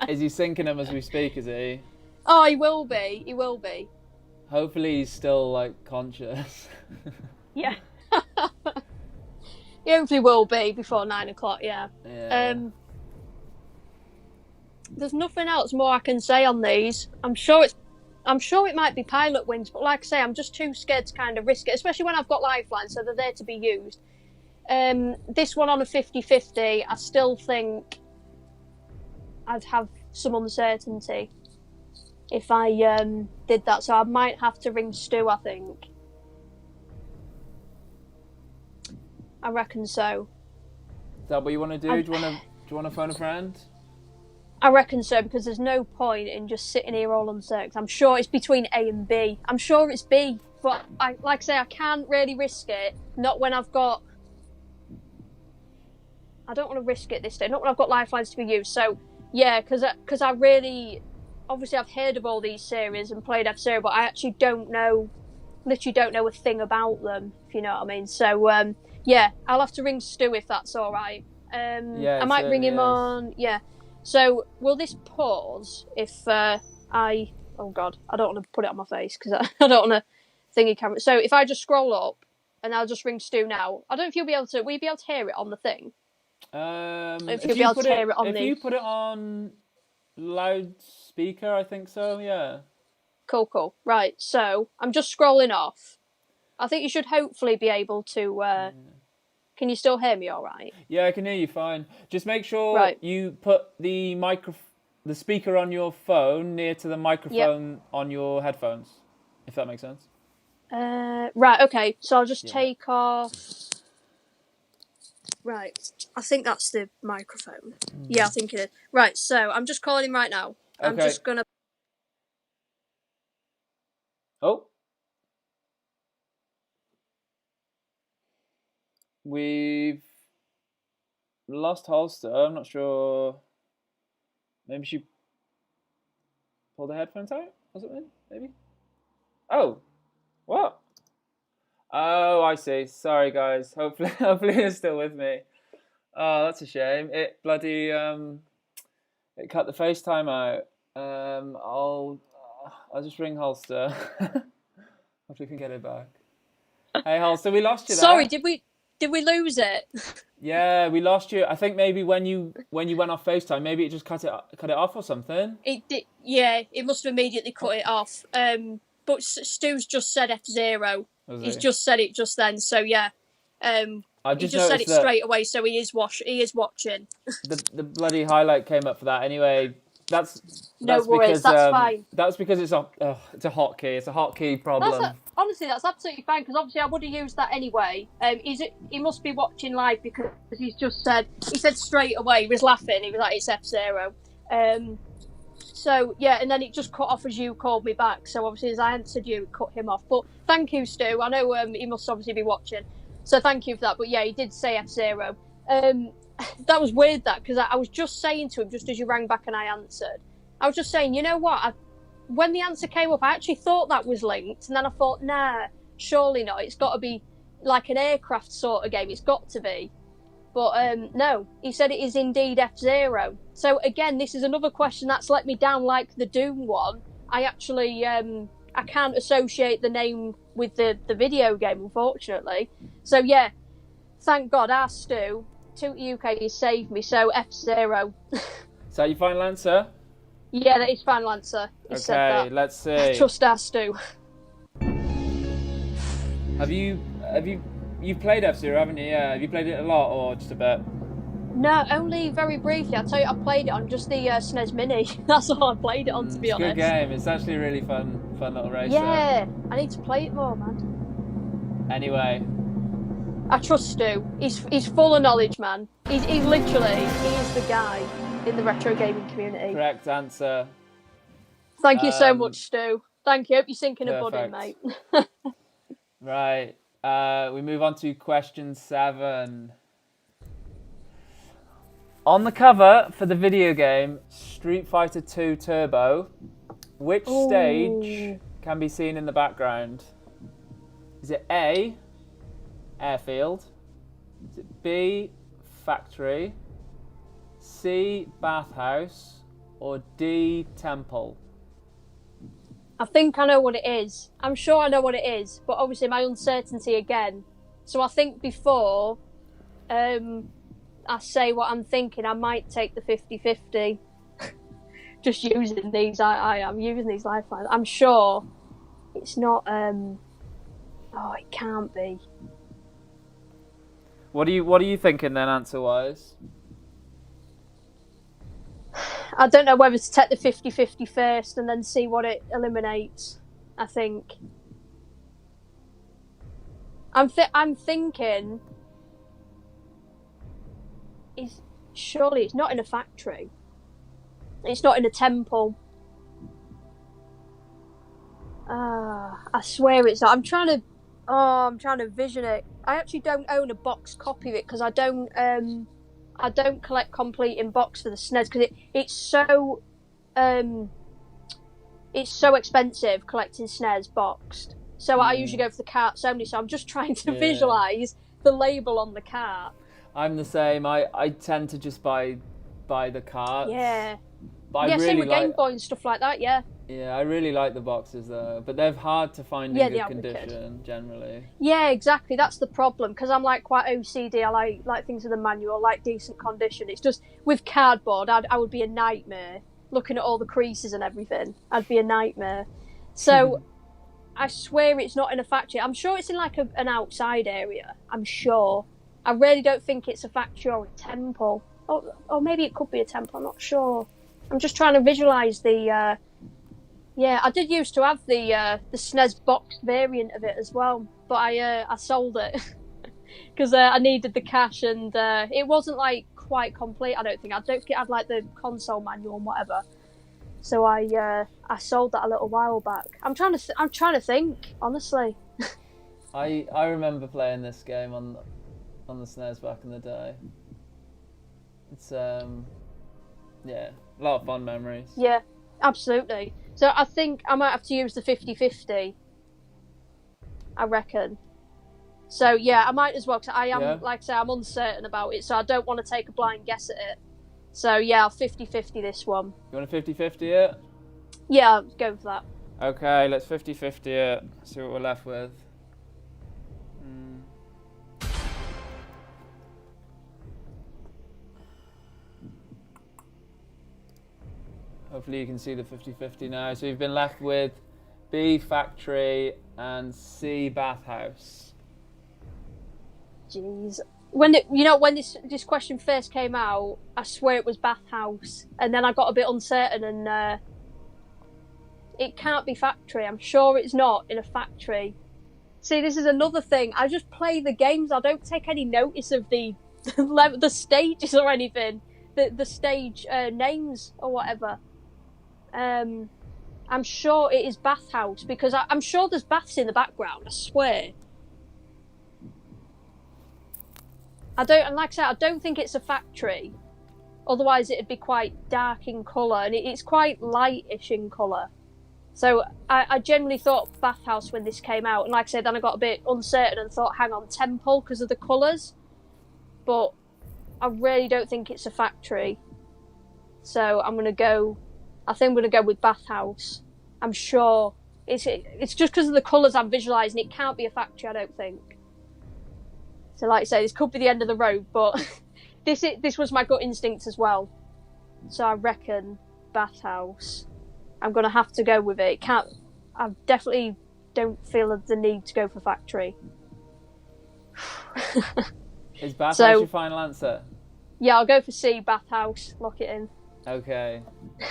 Is he syncing them as we speak? Is he? Oh, he will be. He will be. Hopefully, he's still like conscious. Yeah. He hopefully will be before 9 o'clock. Yeah. There's nothing else more I can say on these. I'm sure it might be Pilot Wings, but like I say, I'm just too scared to kind of risk it, especially when I've got lifelines, so they're there to be used. This one on a 50-50, I still think I'd have some uncertainty if I did that, so I might have to ring Stu, I think. I reckon so. Is that what you want to do? Do you want to phone a friend? I reckon so, because there's no point in just sitting here all uncertain. I'm sure it's between A and B. I'm sure it's B, but like I say, I can't really risk it. Not when I've got. I don't want to risk it this day. Not when I've got lifelines to be used. So yeah, because I really, obviously I've heard of all these series and played F-Zero, but I actually literally don't know a thing about them. If you know what I mean. So yeah, I'll have to ring Stu if that's all right. Yeah, I might ring him on. Yeah. So, will this pause if oh God, I don't want to put it on my face because I don't want to thingy camera. So, if I just scroll up and I'll just ring Stu now, I don't know if will you be able to hear it on the thing? If you'll be able to hear it on if you put it on loudspeaker, I think so, yeah. Cool. Right, so I'm just scrolling off. I think you should hopefully be able to. Can you still hear me all right? Yeah, I can hear you fine. Just make sure you put the speaker on your phone near to the microphone on your headphones, if that makes sense. Right, okay. So I'll just take off. Right, I think that's the microphone. Yeah, I think it is. Right, so I'm just calling him right now. Okay. I'm just gonna. Oh. We've lost Holster. I'm not sure. Maybe she pulled the headphones out or something? Maybe? Oh. What? Oh, I see. Sorry, guys. Hopefully you're still with me. Oh, that's a shame. It bloody it cut the FaceTime out. I'll just ring Holster. Hopefully we can get it back. Hey, Holster, we lost you there. Sorry, did we lose it? Yeah, we lost you. I think maybe when you went off FaceTime, maybe it just cut it off or something. It did. Yeah, it must have immediately cut it off. But Stu's just said F0. He's just said it just then. So yeah, he just said it straight away. So he is watching. The bloody highlight came up for that anyway. That's no worries. Because, that's fine. That's because it's a hotkey. It's a hotkey problem. Honestly, that's absolutely fine because obviously I would have used that anyway. He must be watching live because he said straight away. He was laughing. He was like, "It's F0." So yeah, and then it just cut off as you called me back. So obviously, as I answered you, it cut him off. But thank you, Stu. I know he must obviously be watching. So thank you for that. But yeah, he did say F0. That was weird because I was just saying to him just as you rang back and I answered. I was just saying, you know what? When the answer came up, I actually thought that was linked, and then I thought, nah, surely not. It's got to be like an aircraft sort of game. It's got to be. But no, he said it is indeed F0. So again, this is another question that's let me down like the Doom one. I actually, I can't associate the name with the video game, unfortunately. So yeah, thank God, our Stu, Toot UK, he saved me, so F0. Is that your final answer? Yeah, that is final answer. He said that. Let's see. Trust our Stu. You've played F-Zero, haven't you? Yeah. Have you played it a lot or just a bit? No, only very briefly. I'll tell you, I played it on just the SNES Mini. That's all I played it on, to be honest. It's a good game. It's actually a really fun little racer. Yeah, I need to play it more, man. Anyway. I trust Stu. He's full of knowledge, man. He's literally, he is the guy in the retro gaming community. Correct answer. Thank you so much, Stu. Thank you. Hope you're sinking a buddy, mate. Right. We move on to question 7. On the cover for the video game Street Fighter 2 Turbo, which stage can be seen in the background? Is it A, airfield? Is it B, factory? C, bathhouse? Or D, temple? I think I know what it is. I'm sure I know what it is, but obviously my uncertainty again. So I think before I say what I'm thinking, I might take the 50-50. Just using these, I am using these lifelines. I'm sure it's not. It can't be. What are you thinking then, answer-wise? I don't know whether to take the 50-50 first and then see what it eliminates. I think. I'm thinking. Surely it's not in a factory. It's not in a temple. I swear it's not. I'm trying to vision it. I actually don't own a box copy of it because I don't collect complete in box for the SNES because it's so expensive collecting SNES boxed. So I usually go for the carts only. So I'm just trying to visualize the label on the cart. I'm the same. I tend to just buy the carts. Yeah. But yeah, same with Game Boy and stuff like that. Yeah. Yeah, I really like the boxes though, but they're hard to find in good condition generally. Yeah, exactly. That's the problem because I'm like quite OCD. I like things with a manual, like decent condition. It's just with cardboard, I would be a nightmare looking at all the creases and everything. I'd be a nightmare. So I swear it's not in a factory. I'm sure it's in like an outside area. I'm sure. I really don't think it's a factory or a temple. Or maybe it could be a temple. I'm not sure. I'm just trying to visualise the. Yeah, I did used to have the SNES box variant of it as well, but I sold it because I needed the cash, and it wasn't like quite complete. I don't think it had like the console manual and whatever. So I sold that a little while back. I'm trying to think, honestly. I remember playing this game on the SNES back in the day. It's yeah, a lot of fun memories. Yeah, absolutely. So I think I might have to use the 50-50. I reckon. So yeah, I might as well, because I am, like I say, I'm uncertain about it, so I don't want to take a blind guess at it. So yeah, I'll 50-50 this one. You want to 50-50 it? Yeah, I'll go for that. Okay, let's 50-50 it. See what we're left with. Hopefully you can see the 50-50 now. So you've been left with B, factory, and C, bathhouse. Jeez. When this question first came out, I swear it was bathhouse, and then I got a bit uncertain, and it can't be factory. I'm sure it's not in a factory. See, this is another thing. I just play the games. I don't take any notice of the stages or anything, the stage names or whatever. I'm sure it is bathhouse, because I'm sure there's baths in the background. I swear. And like I said, I don't think it's a factory. Otherwise, it'd be quite dark in colour, and it's quite lightish in colour. So I generally thought bathhouse when this came out, and like I said, then I got a bit uncertain and thought, hang on, temple, because of the colours. But I really don't think it's a factory. So I think I'm going to go with bathhouse. I'm sure. It's just because of the colours I'm visualising. It can't be a factory, I don't think. So like I say, this could be the end of the road, but this was my gut instinct as well. So I reckon bathhouse. I'm going to have to go with it. I definitely don't feel the need to go for factory. Is bathhouse your final answer? Yeah, I'll go for C, bathhouse. Lock it in. Okay.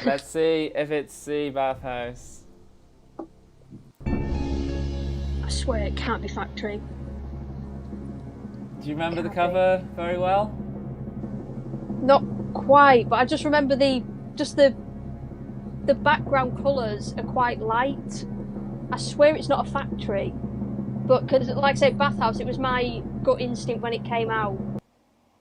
Let's see if it's C, bathhouse. I swear it can't be factory. Do you remember the cover very well? Not quite, but I just remember the background colours are quite light. I swear it's not a factory, but because, like I say, bathhouse, it was my gut instinct when it came out.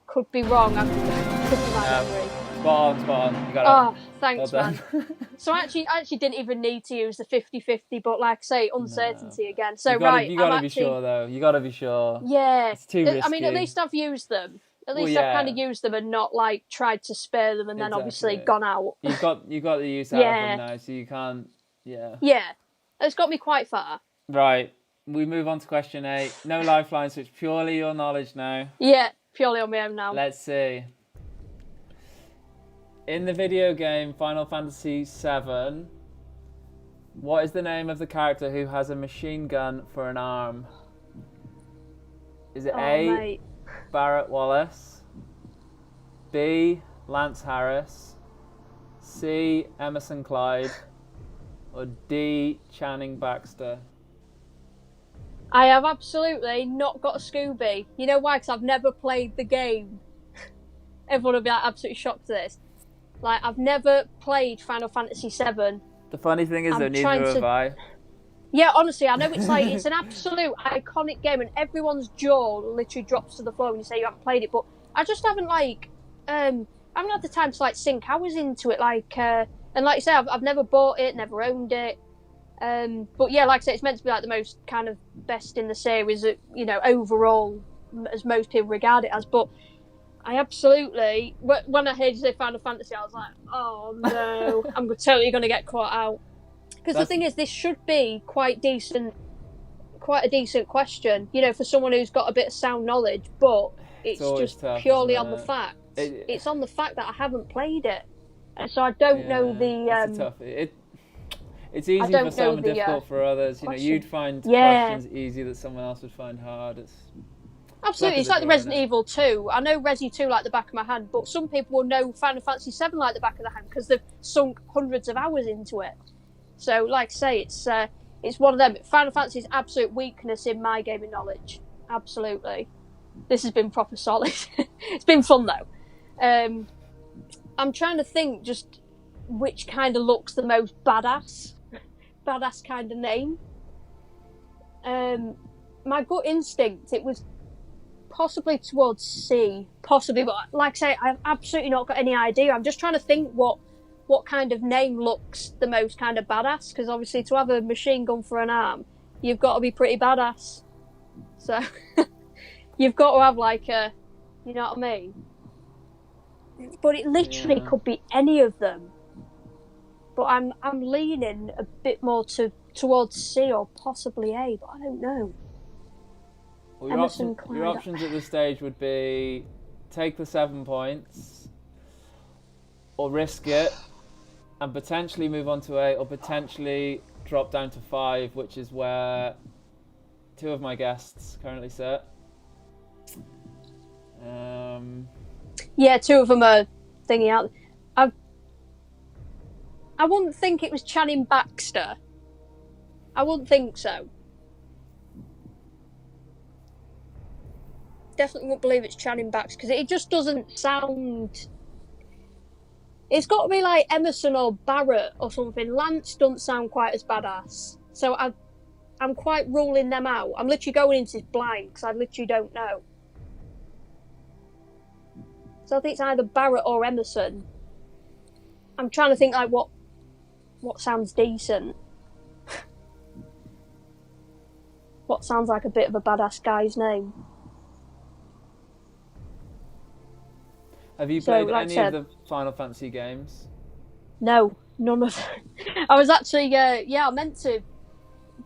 Could be wrong. Could be my memory. Spot on. You got it. Oh, thanks, well man. So I actually didn't even need to use the 50-50, but like I say, uncertainty again. So you gotta be sure though. You gotta be sure. Yeah. It's too risky. I mean, at least I've used them. At least I've kind of used them and not like tried to spare them and then obviously gone out. You've got the use out of them now, so you can't. Yeah. Yeah, it's got me quite far. Right. We move on to question 8. No lifelines, so it's purely your knowledge now. Yeah, purely on my own now. Let's see. In the video game Final Fantasy VII, what is the name of the character who has a machine gun for an arm? Is it A, mate. Barrett Wallace, B, Lance Harris, C, Emerson Clyde, or D, Channing Baxter? I have absolutely not got a Scooby. You know why? Because I've never played the game. Everyone will be like, absolutely shocked at this. Like, I've never played Final Fantasy VII. The funny thing is, neither have I. Yeah, honestly, I know it's an absolute iconic game, and everyone's jaw literally drops to the floor when you say you haven't played it. But I just haven't I haven't had the time to sink hours into it. And like you say, I've never bought it, never owned it. But yeah, like I say, it's meant to be the most kind of best in the series, overall, as most people regard it as. But I absolutely, when I heard you say Final Fantasy, I was like, oh no, I'm totally going to get caught out. Because the thing is, this should be quite a decent question, for someone who's got a bit of sound knowledge, but it's just tough, purely on the fact. It's on the fact that I haven't played it. And so I don't know the... It's easy for don't some know and the difficult for others. You know, question. you'd find Yeah. questions easy that someone else would find hard. It's Absolutely, it's like the Resident Evil 2. I know Resi 2 like the back of my hand, but some people will know Final Fantasy 7 like the back of the hand because they've sunk hundreds of hours into it. So, like I say, it's one of them. Final Fantasy's absolute weakness in my gaming knowledge. Absolutely. This has been proper solid. It's been fun though. I'm trying to think just which kind of looks the most badass kind of name. My gut instinct, it was possibly towards C, possibly, but like I say, I've absolutely not got any idea. I'm just trying to think what kind of name looks the most kind of badass, because obviously to have a machine gun for an arm, you've got to be pretty badass. So you've got to have like a, you know what I mean? But it literally could be any of them. But I'm leaning a bit more towards C or possibly A, but I don't know. Well, your options at this stage would be take the 7 points, or risk it and potentially move on to 8, or potentially drop down to 5, which is where 2 of my guests currently sit. Yeah, 2 of them are thingy out. I wouldn't think it was Channing Baxter. I wouldn't think so. Definitely wouldn't believe it's Channing Baxter because it just doesn't sound. It's got to be like Emerson or Barrett or something. Lance doesn't sound quite as badass, so I'm quite ruling them out. I'm literally going into this blind because I literally don't know. So I think it's either Barrett or Emerson. I'm trying to think like what sounds decent. What sounds like a bit of a badass guy's name. Have you played any of the Final Fantasy games? No, none of them. I was actually, I meant to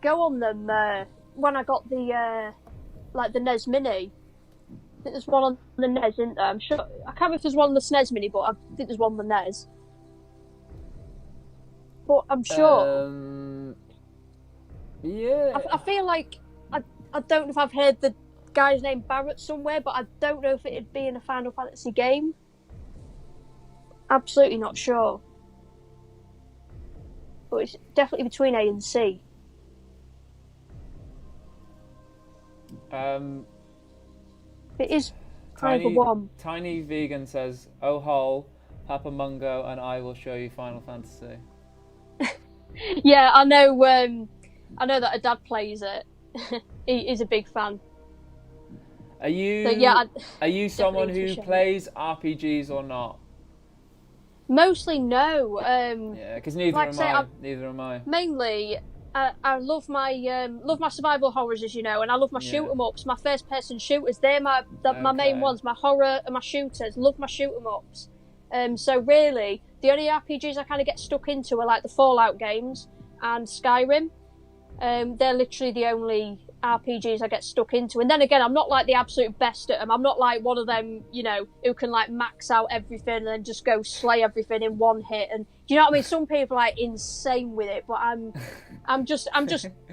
go on them when I got the NES Mini. I think there's one on the NES, isn't there? I'm sure. I can't remember if there's one on the SNES Mini, but I think there's one on the NES. But I'm sure. Yeah. I feel like I don't know if I've heard the guy's name Barrett somewhere, but I don't know if it'd be in a Final Fantasy game. Absolutely not sure. But it's definitely between A and C. It is either one. Tiny Vegan says, "Oh, Hol, Papa Mungo, and I will show you Final Fantasy." Yeah, I know. I know that her dad plays it. He's a big fan. Are you? So, yeah, are you someone who plays RPGs or not? Mostly no. Yeah, because neither am I. Mainly, I love my survival horrors, as you know, and I love my shoot 'em ups. My first person shooters, they're my main ones. My horror and my shooters. Love my shoot 'em ups. So really, the only RPGs I kind of get stuck into are like the Fallout games and Skyrim. They're literally the only RPGs I get stuck into. And then again, I'm not like the absolute best at them. I'm not like one of them, you know, who can like max out everything and then just go slay everything in one hit. And do you know what I mean? Some people are like insane with it, but I'm just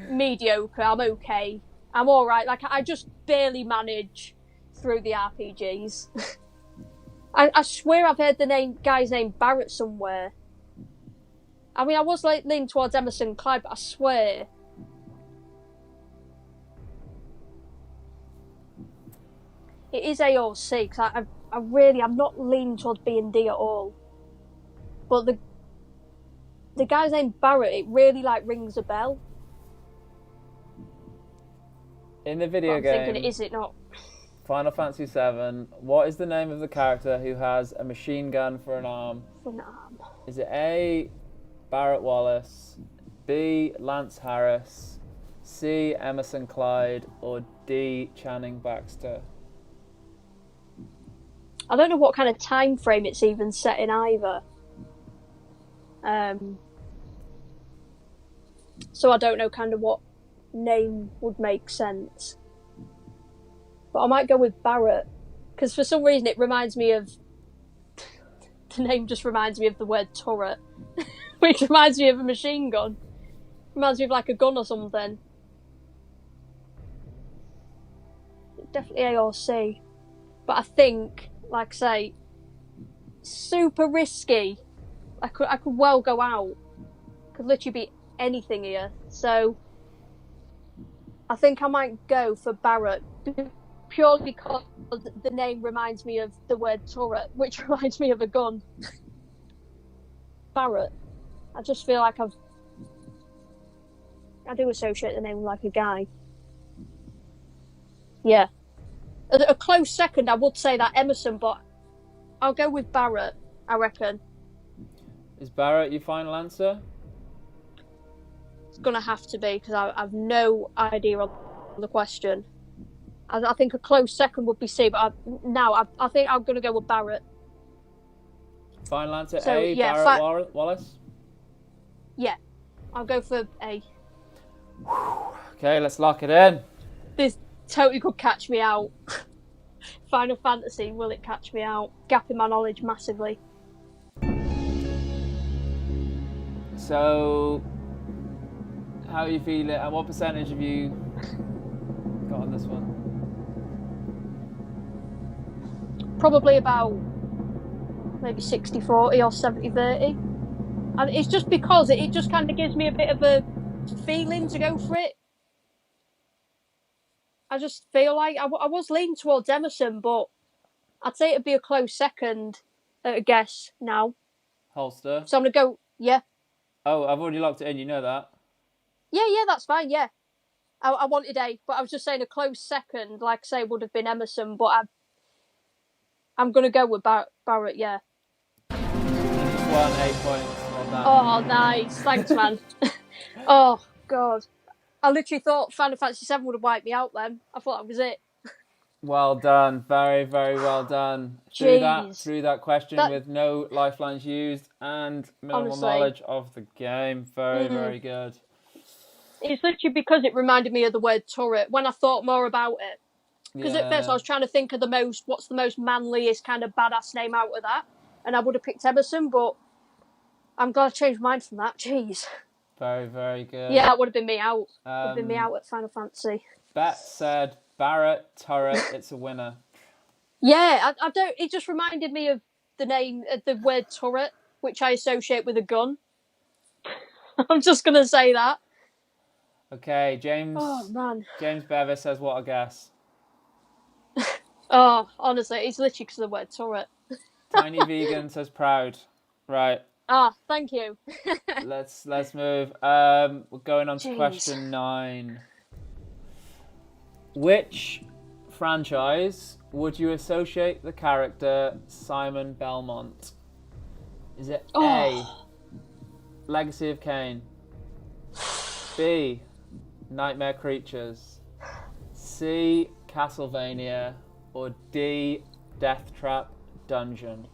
mediocre. I'm okay. I'm all right. Like I just barely manage through the RPGs. I swear I've heard the guy's name Barrett somewhere. I mean, I was like leaning towards Emerson Clyde, but I swear. It is A or C, because I'm not leaning towards B and D at all. But the guy's name Barrett, it really like rings a bell. In the video game, thinking, is it not? Final Fantasy VII, what is the name of the character who has a machine gun for an arm? For an arm. Is it A, Barrett Wallace, B, Lance Harris, C, Emerson Clyde, or D, Channing Baxter? I don't know what kind of time frame it's even set in either. So I don't know kind of what name would make sense. But I might go with Barrett, because for some reason it reminds me of... the name just reminds me of the word turret, which reminds me of a machine gun. Reminds me of like a gun or something. Definitely A or C. But I think, like I say, super risky. I could well go out. Could literally be anything here. So I think I might go for Barrett, purely because the name reminds me of the word turret, which reminds me of a gun. Barrett. I just feel like I do associate the name with like a guy. Yeah. A close second, I would say that Emerson, but I'll go with Barrett, I reckon. Is Barrett your final answer? It's going to have to be, because I've no idea on the question. I think a close second would be C, but I think I'm going to go with Barrett. Final answer So, A, yeah, Barrett Wallace? Yeah, I'll go for A. Okay, let's lock it in. This totally could catch me out. Final Fantasy, will it catch me out? Gapping my knowledge massively. So, how are you feeling? And what percentage have you got on this one? Probably about maybe 60-40 or 70-30. And it's just because it just kind of gives me a bit of a feeling to go for it. I just feel like I was leaning towards Emerson, but I'd say it'd be a close second at a guess now. Holster? So I'm going to go, yeah. Oh, I've already locked it in, you know that? Yeah, that's fine, yeah. I wanted A, but I was just saying a close second, like I say, would have been Emerson, but I'm going to go with Barrett, yeah. You just won 8 points on that. Oh, nice. Thanks, man. Oh, God. I literally thought Final Fantasy VII would have wiped me out then. I thought that was it. Well done. Very, very well done. Through that question with no lifelines used and minimal knowledge of the game. Very, very good. It's literally because it reminded me of the word turret when I thought more about it. Because at first I was trying to think of what's the most manliest kind of badass name out of that. And I would have picked Emerson, but I'm glad I changed my mind from that. Jeez. Very, very good. Yeah, that would have been me out. Would have been me out at Final Fantasy. Bet said Barrett, turret, it's a winner. Yeah, I don't. It just reminded me of the word turret, which I associate with a gun. I'm just going to say that. Okay, James. Oh, man. James Bevis says, what a guess. Oh, honestly, it's literally because of the word turret. Tiny Vegan says proud. Right. Ah, thank you. Let's move. We're going on to Jeez. question 9. Which franchise would you associate the character Simon Belmont? Is it A, Legacy of Kain, B, Nightmare Creatures, C, Castlevania, or D, Death Trap Dungeon?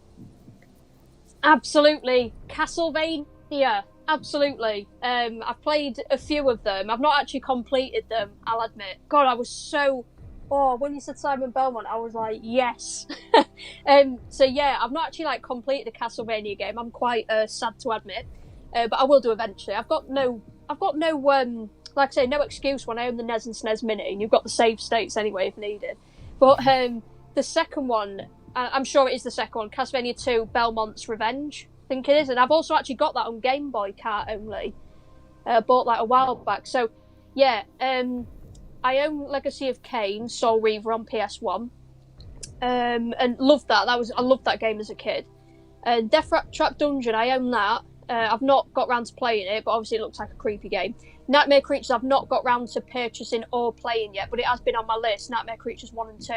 Absolutely. Castlevania. Absolutely. I've played a few of them. I've not actually completed them, I'll admit. God, I was so... Oh, when you said Simon Belmont, I was like, yes. So yeah, I've not actually completed a Castlevania game. I'm quite sad to admit. But I will do eventually. I've got no like I say, no excuse when I own the NES and SNES Mini, and you've got the save states anyway if needed. But the second one, I'm sure it is the second one, Castlevania 2, Belmont's Revenge, I think it is. And I've also actually got that on Game Boy cart only. Bought a while back. So, yeah, I own Legacy of Kain, Soul Reaver on PS1. And loved that. I loved that game as a kid. Death Trap Dungeon, I own that. I've not got round to playing it, but obviously it looks like a creepy game. Nightmare Creatures, I've not got round to purchasing or playing yet, but it has been on my list, Nightmare Creatures 1 and 2.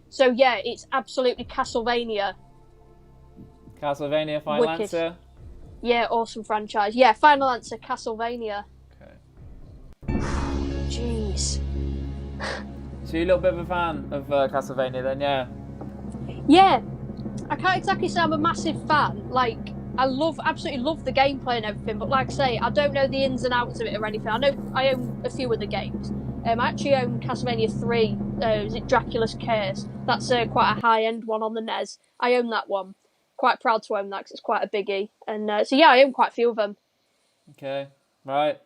So yeah, it's absolutely Castlevania. Castlevania, final answer? Yeah, awesome franchise. Yeah, final answer, Castlevania. Okay. Jeez. So you're a little bit of a fan of Castlevania then, yeah? Yeah. I can't exactly say I'm a massive fan. I absolutely love the gameplay and everything, but like I say, I don't know the ins and outs of it or anything. I know I own a few of the games. I actually own Castlevania 3, is it Dracula's Curse? That's quite a high-end one on the NES. I own that one. Quite proud to own that because it's quite a biggie. And so yeah, I own quite a few of them. Okay, right.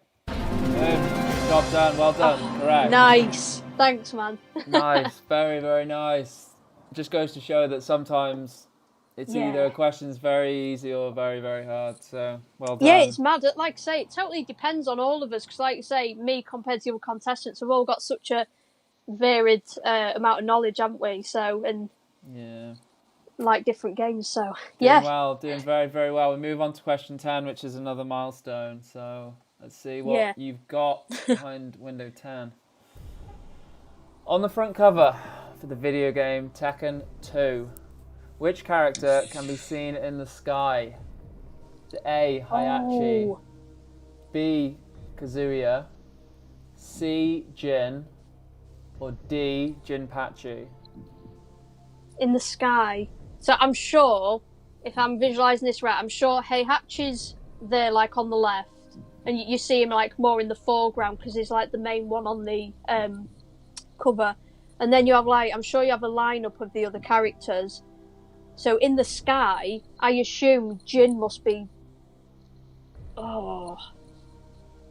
Boom. Job done. Well done. Correct. Nice. Thanks, man. Nice. Very, very nice. Just goes to show that sometimes it's either a question's very easy or very, very hard. So, well done. Yeah, it's mad. Like I say, it totally depends on all of us. Because, like I say, me compared to the other contestants, we've all got such a varied amount of knowledge, haven't we? So, and yeah, like different games. So, doing yeah. well. Doing very, very well. We move on to question 10, which is another milestone. So, let's see what you've got behind window 10. On the front cover for the video game Tekken 2, which character can be seen in the sky? A. Hayachi, B. Kazuya, C. Jin, or D. Jinpachi? In the sky. So I'm sure, if I'm visualising this right, I'm sure Heihachi's there, like on the left, and you see him like more in the foreground because he's like the main one on the cover. And then you have like, I'm sure you have a lineup of the other characters. So in the sky, I assume Jin must be. Oh,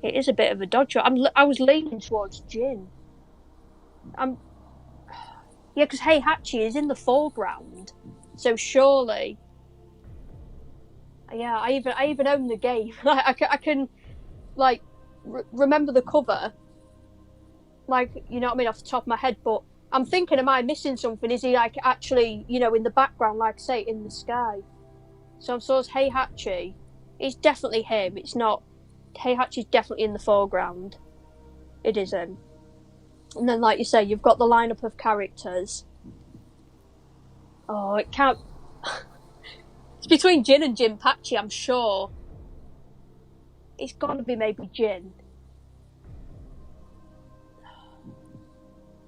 it is a bit of a dodge. I was leaning towards Jin. Yeah, because Heihachi is in the foreground, so surely. Yeah, I even own the game. I can like remember the cover, like, you know what I mean, off the top of my head. But I'm thinking, am I missing something? Is he like actually, you know, in the background, like say, in the sky? So I'm sure it's Heihachi. It's definitely him. It's not. Heihachi's definitely in the foreground. It is him. And then, like you say, you've got the lineup of characters. Oh, it can't. It's between Jin and Jinpachi, I'm sure. It's got to be maybe Jin.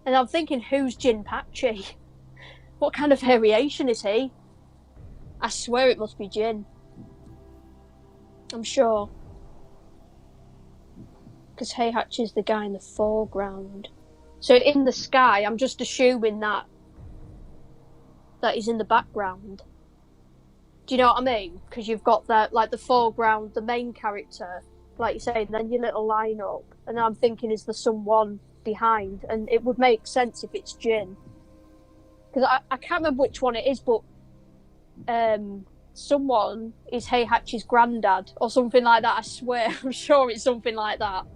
And I'm thinking, who's Jinpachi? What kind of variation is he? I swear it must be Jin. I'm sure. Because Heihachi's the guy in the foreground. So in the sky, I'm just assuming that he's in the background. Do you know what I mean? Because you've got the foreground, the main character, like you say, and then your little lineup. And I'm thinking, is there someone behind? And it would make sense if it's Jin. Because I can't remember which one it is, but someone is Heihachi's granddad or something like that. I swear, I'm sure it's something like that.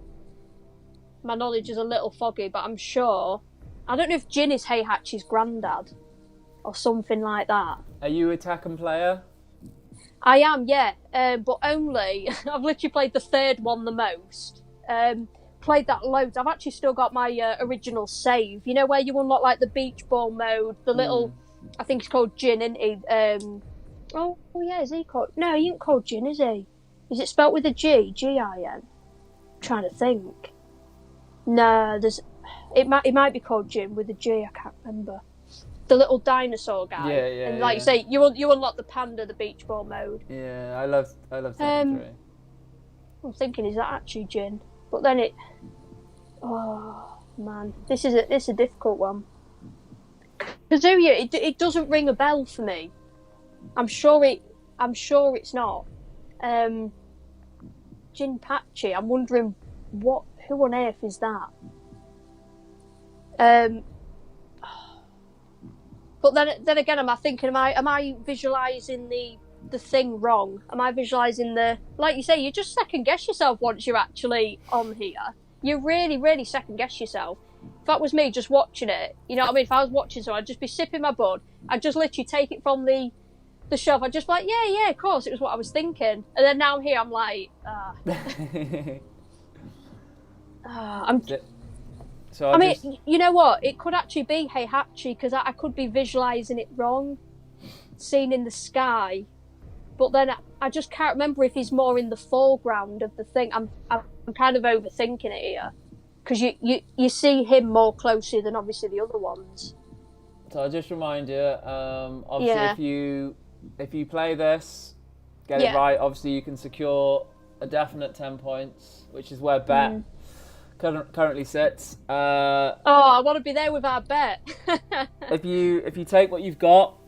My knowledge is a little foggy, but I'm sure. I don't know if Jin is Heihachi's granddad or something like that. Are you a Tekken player? I am, yeah, but only I've literally played the third one the most. Played that loads. I've actually still got my original save. You know where you unlock like the beach ball mode, the little. I think it's called Jin, isn't he? Oh yeah, is he called? No, he ain't called Jin, is he? Is it spelt with a G? G-I-N? I'm trying to think. No, it might be called Jin with a G. I can't remember. The little dinosaur guy. Yeah. And like you say, you unlock the panda, the beach ball mode. Yeah, I love Tekken 3. I'm thinking, is that actually Jin? But then oh man, this is a difficult one. Kazuya, it doesn't ring a bell for me. I'm sure it's not. Jinpachi, I'm wondering who on earth is that? But then again, am I visualising the thing wrong? Am I visualising like you say, you just second guess yourself once you're actually on here. You really, really second guess yourself. If that was me just watching it, you know what I mean? If I was watching, so I'd just be sipping my bud. I'd just literally take it from the shelf. I'd just be like, yeah, of course, it was what I was thinking. And then now I'm here, I'm like, So I mean, you know what? It could actually be Heihachi because I could be visualising it wrong, seen in the sky. But then I just can't remember if he's more in the foreground of the thing. I'm kind of overthinking it here because you see him more closely than obviously the other ones. So I'll just remind you, obviously if you play this, get it right, obviously you can secure a definite 10 points, which is where Bet currently sits. I want to be there with our Bet. If you take what you've got,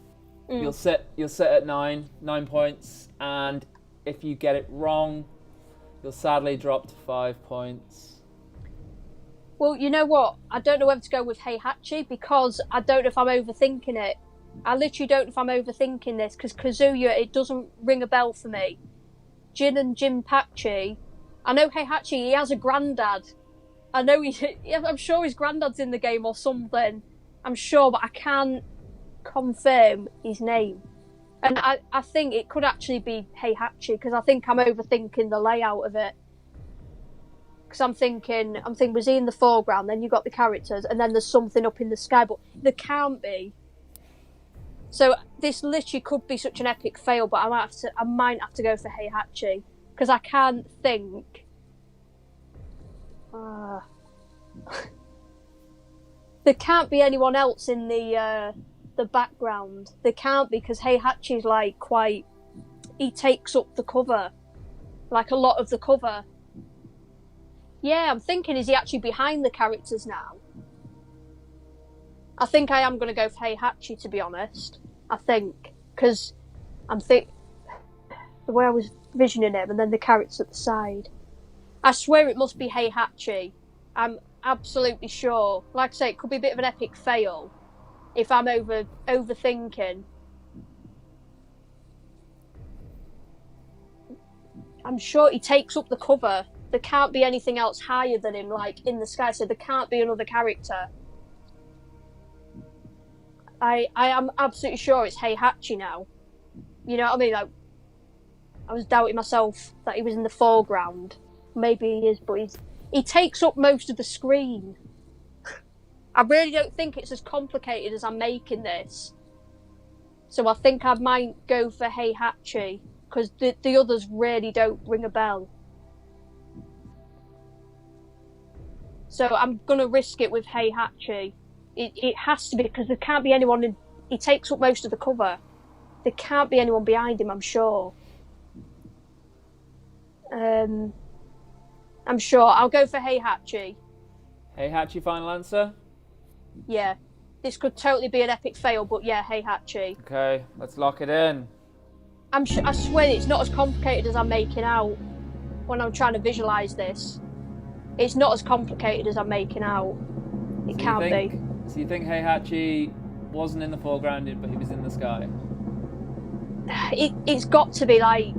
you'll sit at 9 points, and if you get it wrong, you'll sadly drop to 5 points. Well, you know what? I don't know whether to go with Heihachi because I don't know if I'm overthinking it. I literally don't know if I'm overthinking this because Kazuya, it doesn't ring a bell for me. Jin and Jinpachi. I know Heihachi, he has a granddad. I know I'm sure his granddad's in the game or something. I'm sure, but I can't confirm his name. And I think it could actually be Heihachi because I think I'm overthinking the layout of it. Because I'm thinking, was he in the foreground? Then you got the characters, and then there's something up in the sky, but there can't be. So this literally could be such an epic fail, but I might have to go for Heihachi because I can't think. There can't be anyone else in the background. There can't be because Heihachi's like quite. He takes up the cover, like a lot of the cover. Yeah, I'm thinking, is he actually behind the characters now? I think I am going to go for Heihachi, to be honest. I think. Because the way I was visioning him, and then the characters at the side. I swear it must be Heihachi. I'm absolutely sure. Like I say, it could be a bit of an epic fail if I'm overthinking. I'm sure he takes up the cover. There can't be anything else higher than him, like, in the sky, so there can't be another character. I am absolutely sure it's Heihachi now. You know what I mean? Like, I was doubting myself that he was in the foreground. Maybe he is, but he takes up most of the screen. I really don't think it's as complicated as I'm making this. So I think I might go for Heihachi, because the others really don't ring a bell. So I'm going to risk it with Heihachi. It has to be, because there can't be anyone he takes up most of the cover. There can't be anyone behind him, I'm sure. I'm sure. I'll go for Heihachi. Heihachi, final answer? Yeah. This could totally be an epic fail, but yeah, Heihachi. Okay, let's lock it in. I swear it's not as complicated as I'm making out when I'm trying to visualise this. It's not as complicated as I'm making out. It can't be. So you think Heihachi wasn't in the foreground, but he was in the sky? It's got to be like...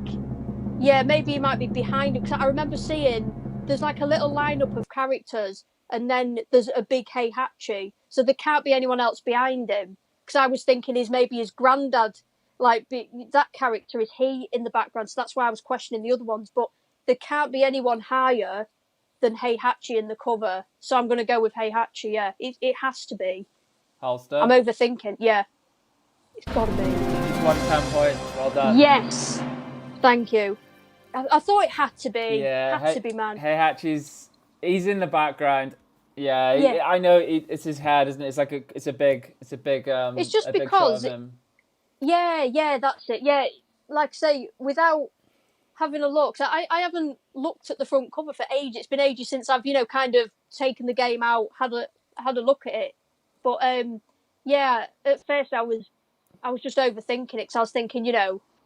Yeah, maybe he might be behind it. Because I remember seeing there's like a little lineup of characters, and then there's a big Heihachi. So there can't be anyone else behind him. Because I was thinking maybe his granddad, like that character, is he in the background? So that's why I was questioning the other ones. But there can't be anyone higher than Heihachi in the cover. So I'm going to go with Heihachi, yeah. It has to be. Holster? I'm overthinking, yeah. It's got to be. You won 10 points. Well done. Yes. Thank you. I thought it had to be. Yeah. Had to be, man. Heihachi's... He's in the background. Yeah. Yeah. I know it's his head, isn't it? It's a big it's just a because... big shot of him. Yeah, that's it. Yeah, like I say, without having a look, so I haven't looked at the front cover for ages. It's been ages since I've, kind of taken the game out, had a look at it. But yeah, at first I was just overthinking it because I was thinking,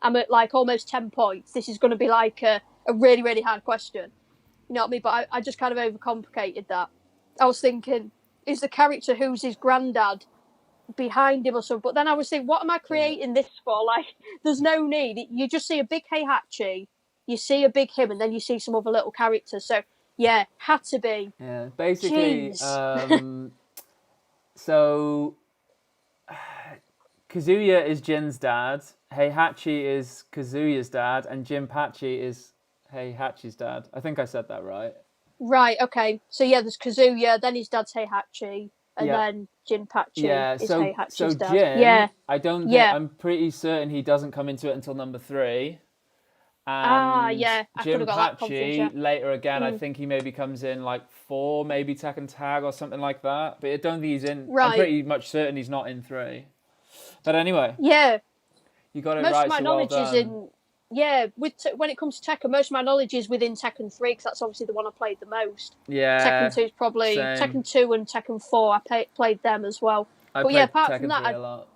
I'm at like almost 10 points. This is going to be like a really, really hard question. You know what I mean? But I just kind of overcomplicated that. I was thinking, is the character who's his granddad behind him or something? But then I was thinking, what am I creating this for? Like, there's no need. You just see a big Heihachi, you see a big him, and then you see some other little characters. So, yeah, had to be. Yeah, basically, so Kazuya is Jin's dad, Heihachi is Kazuya's dad, and Jinpachi is Heihachi's dad. I think I said that right. Right, okay. So, yeah, there's Kazuya, then his dad's Heihachi, and then Jinpachi is Heihachi's dad. Jin, yeah. I don't think, I'm pretty certain he doesn't come into it until number 3. And yeah. I could have got that confused, later again, I think he maybe comes in like 4, maybe Tekken Tag or something like that. But I don't think he's in. Right. I'm pretty much certain he's not in 3. But anyway. Yeah. You got it most right. Of my so knowledge well is in. Yeah, when it comes to Tekken, most of my knowledge is within Tekken 3 because that's obviously the one I played the most. Yeah. Tekken 2 is probably Tekken 2 and Tekken 4. I played them as well. But yeah, apart Tekken from that, 3 a lot.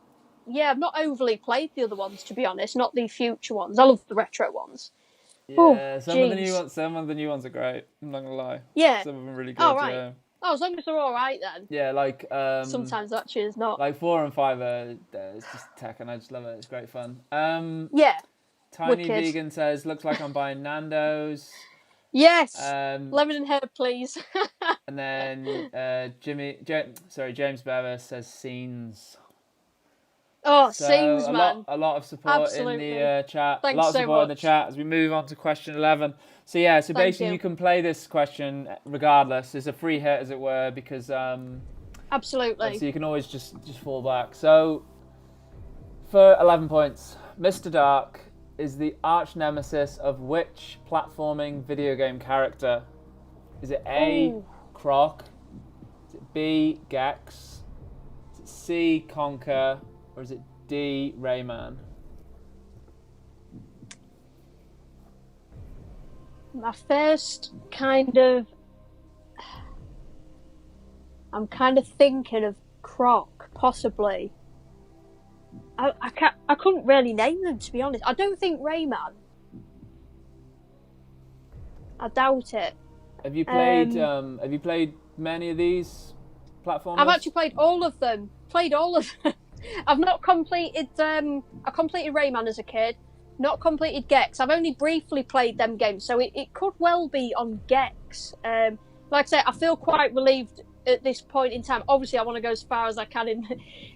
Yeah, I've not overly played the other ones, to be honest. Not the future ones. I love the retro ones. Yeah, some of the new ones are great. I'm not gonna lie. Yeah. Some of them are really good. Oh, right. Yeah. Oh, as long as they're all right then. Yeah, like Sometimes actually is not. like 4 and 5 are it's just tech, and I just love it. It's great fun. Yeah. Tiny Wicked. Vegan says, looks like I'm buying Nando's. Yes. Um, Lemon and herb, please. and then James Bevis says scenes. Oh, So scenes, man. a lot of support Absolutely. in the chat. Thanks a lot of so support in the much. chat as we move on to question 11. So yeah, so Thank basically you. you can play this question regardless. It's a free hit, as it were, because Absolutely. so you can always just fall back. So for 11 points, Mr. Dark is the arch nemesis of which platforming video game character? Is it A, Ooh. Croc? Is it B, Gex? Is it C, Conker? Or is it D, Rayman? My first kind of... I'm kind of thinking of Croc, possibly. I couldn't really name them, to be honest. I don't think Rayman. I doubt it. Have you played many of these platformers? I've actually played all of them. I've not completed. I completed Rayman as a kid. Not completed Gex. I've only briefly played them games, so it could well be on Gex. Like I say, I feel quite relieved at this point in time. Obviously, I want to go as far as I can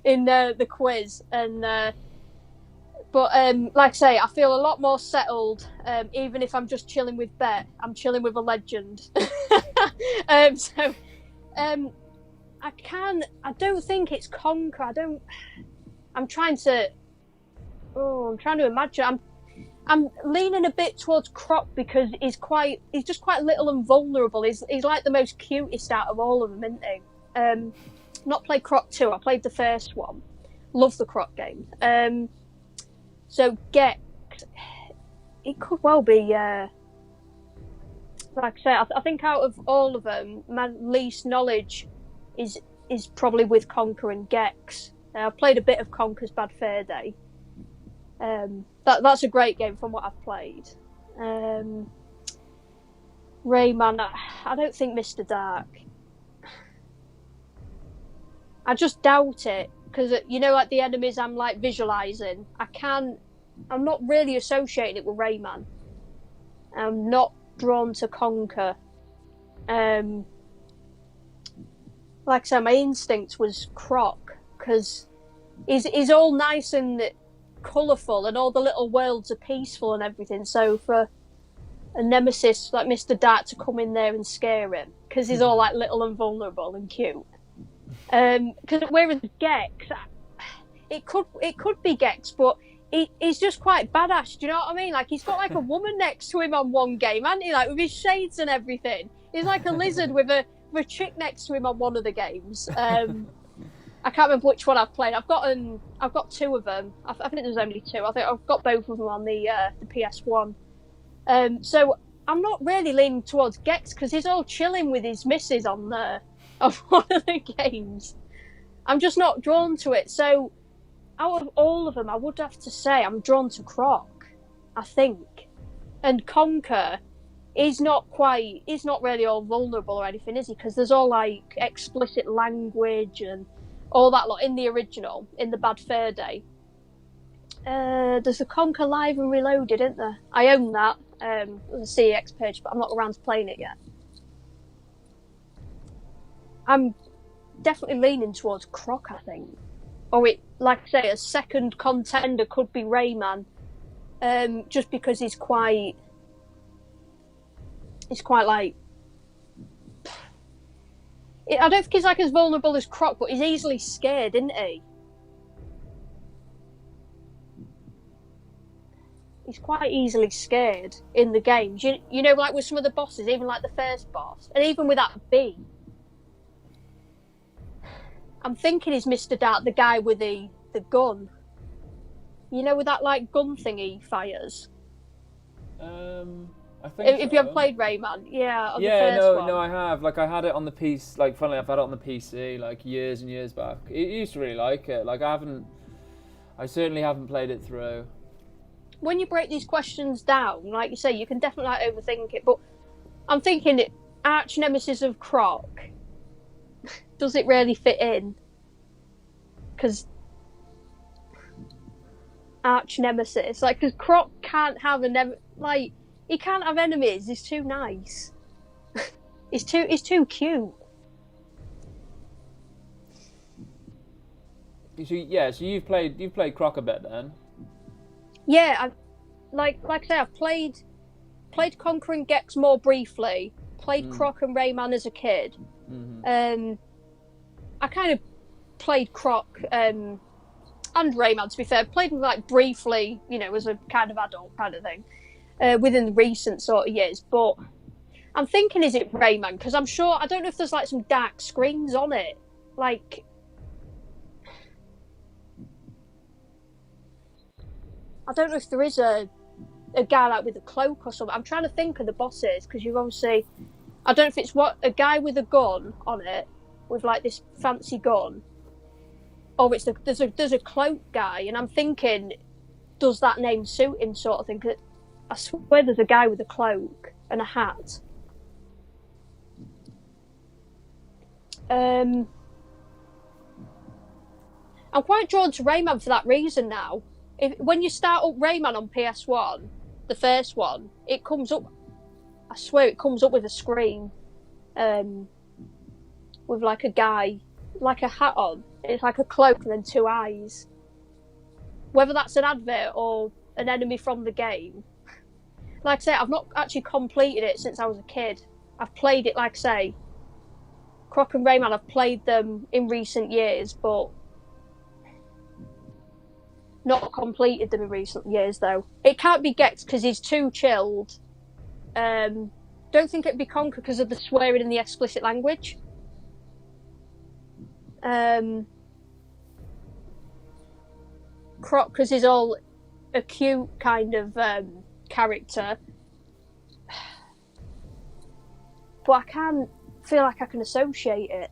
in the quiz, and but like I say, I feel a lot more settled. Even if I'm just chilling with Bet, I'm chilling with a legend. I don't think it's Conker. I'm trying to imagine. I'm leaning a bit towards Croc because he's just quite little and vulnerable. He's like the most cutest out of all of them, isn't he? Not played Croc 2. I played the first one. Love the Croc game. So Gex, it could well be. Like I say, I think out of all of them, my least knowledge is probably with Conker and Gex. I've played a bit of Conker's Bad Fur Day. That's a great game from what I've played. Rayman, I don't think Mr. Dark. I just doubt it because like the enemies I'm like visualizing. I'm not really associating it with Rayman. I'm not drawn to Conker. Like I said, my instinct was Croc because he's all nice and colourful, and all the little worlds are peaceful and everything. So for a nemesis like Mr. Dark to come in there and scare him because he's all like little and vulnerable and cute. Because whereas Gex, it could be Gex, but he's just quite badass. Do you know what I mean? Like he's got like a woman next to him on one game, hasn't he? Like with his shades and everything. He's like a lizard with a chick next to him on one of the games. I can't remember which one I've played. I've got two of them. I think there's only two. I think I've got both of them on the PS1. So I'm not really leaning towards Gex because he's all chilling with his missus on one of the games. I'm just not drawn to it. So out of all of them, I would have to say I'm drawn to Croc, I think. And Conker is not really all vulnerable or anything, is he? Because there's all like explicit language and all that lot in the original, in the Bad Fur Day. There's a Conker Live and Reloaded, isn't there? I own that. There's a CEX page, but I'm not around to playing it yet. I'm definitely leaning towards Croc, I think. Or like I say, a second contender could be Rayman, just because he's quite like. I don't think he's like as vulnerable as Croc, but he's easily scared, isn't he? He's quite easily scared in the games. You know, like with some of the bosses, even like the first boss, and even with that bee. I'm thinking is Mr. Dark the guy with the gun. You know, with that like gun thing he fires. I think if you haven't played Rayman, yeah. On the first one. No, I have. Like I had it on the PC. Like funnily, I've had it on the PC like years and years back. I used to really like it. Like I certainly haven't played it through. When you break these questions down, like you say, you can definitely like overthink it. But I'm thinking arch nemesis of Croc. does it really fit in? Because arch nemesis, like, because Croc can't have he can't have enemies. He's too nice. He's too cute. So you've played Croc a bit then. Yeah, like I say, I've played Conquering Gex more briefly. Played Croc and Rayman as a kid. Mm-hmm. I kind of played Croc and Rayman, to be fair. Played them like briefly, as a kind of adult kind of thing, within the recent sort of years. But I'm thinking, is it Rayman? Because I'm sure, I don't know if there's like some dark screens on it. Like, I don't know if there is a guy like with a cloak or something. I'm trying to think of the bosses, because you've obviously, I don't know if it's a guy with a gun on it, with like this fancy gun, or it's there's a cloak guy, and I'm thinking, does that name suit him, sort of thing? 'Cause I swear there's a guy with a cloak and a hat. I'm quite drawn to Rayman for that reason now. When you start up Rayman on PS1, the first one, it comes up. I swear it comes up with a screen, with like a guy, like a hat on. It's like a cloak and then two eyes. Whether that's an advert or an enemy from the game. Like I say, I've not actually completed it since I was a kid. I've played it, like I say, Croc and Rayman, I've played them in recent years, but not completed them in recent years, though. It can't be Gex because he's too chilled. Don't think it'd be Conquer because of the swearing and the explicit language. Croc because he's all a cute kind of character. But I can't feel like I can associate it.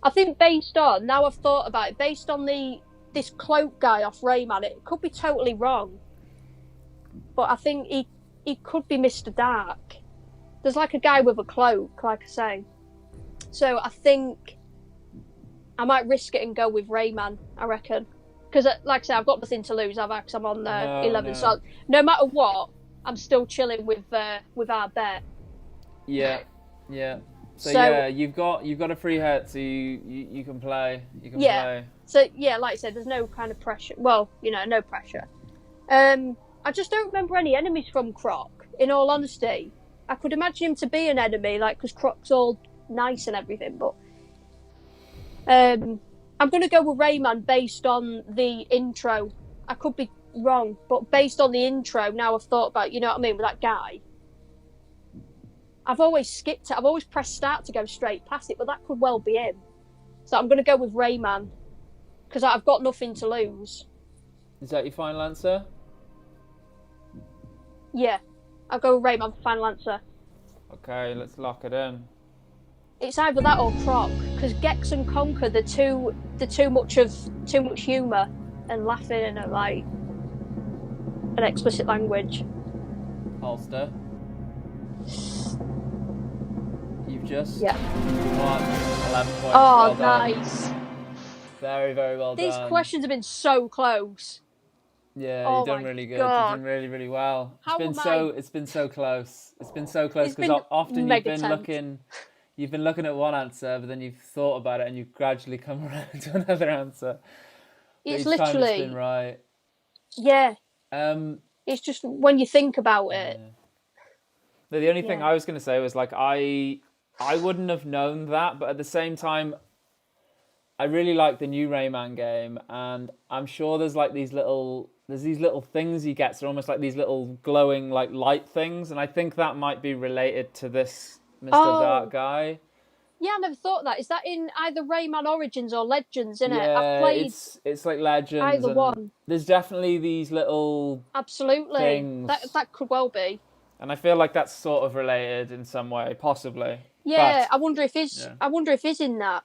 I think now I've thought about it, based on this cloak guy off Rayman, it could be totally wrong. But I think he could be Mr. Dark. There's like a guy with a cloak, like I say. So I think I might risk it and go with Rayman, I reckon. Because, like I say, I've got nothing to lose, have I? Because I'm on 11. No. So no matter what, I'm still chilling with our bet. Yeah. So yeah, you've got a free hit, so you can play. Play. So yeah, like I said, there's no kind of pressure. Well, no pressure. I just don't remember any enemies from Croc. In all honesty, I could imagine him to be an enemy, like, because Croc's all nice and everything. But I'm gonna go with Rayman based on the intro. I could be wrong, but based on the intro, now I've thought about, you know what I mean, with that guy. I've always skipped it. I've always pressed start to go straight past it, but that could well be him. So I'm going to go with Rayman, because I've got nothing to lose. Is that your final answer? Yeah, I'll go with Rayman for final answer. Okay, let's lock it in. It's either that or Croc, because Gex and Conquer, they're too much humour and laughing and like an explicit language. Holster. You've just won 11 points. Oh, well nice. Very, very well done. These questions have been so close. Yeah, you've done really good. God. You've done really, really well. It's been so close. It's been so close because often you've been looking at one answer, but then you've thought about it and you've gradually come around to another answer. It's literally it's been right. Yeah. It's just when you think about it. Yeah. The only thing I was going to say was, like, I wouldn't have known that, but at the same time, I really like the new Rayman game, and I'm sure there's like these little things he gets. They're almost like these little glowing like light things, and I think that might be related to this Mr. Dark guy. Yeah, I never thought that. Is that in either Rayman Origins or Legends, isn't it? I've played it's like Legends. Either one. There's definitely these little things. That could well be. And I feel like that's sort of related in some way, possibly. Yeah, but I wonder if he's in that.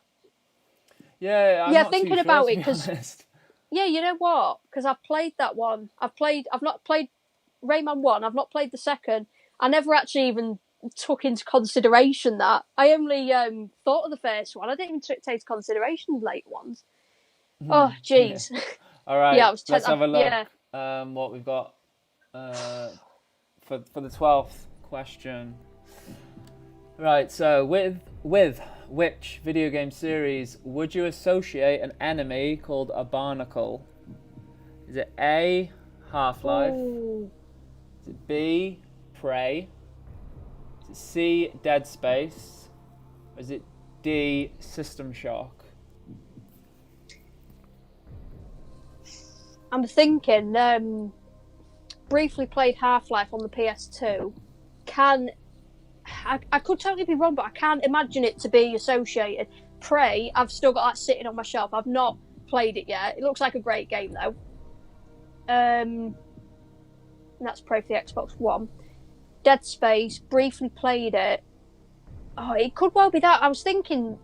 Yeah, I'm not thinking too about sure, it because yeah, you know what? Because I've played that one. I've not played Rayman 1. I've not played the second. I never actually even took into consideration that. I only thought of the first one. I didn't even take into consideration the late ones. Oh, jeez. Yeah. All right, Yeah, let's have a look. Yeah. What we've got for the 12th question. Right, so with which video game series would you associate an enemy called a barnacle? Is it A, Half-Life? Ooh. Is it B, Prey? Is it C, Dead Space? Or is it D, System Shock? I'm thinking, briefly played Half-Life on the PS2. I could totally be wrong, but I can't imagine it to be associated. Prey, I've still got that sitting on my shelf. I've not played it yet. It looks like a great game, though. And that's Prey for the Xbox One. Dead Space, briefly played it. Oh, it could well be that. I was thinking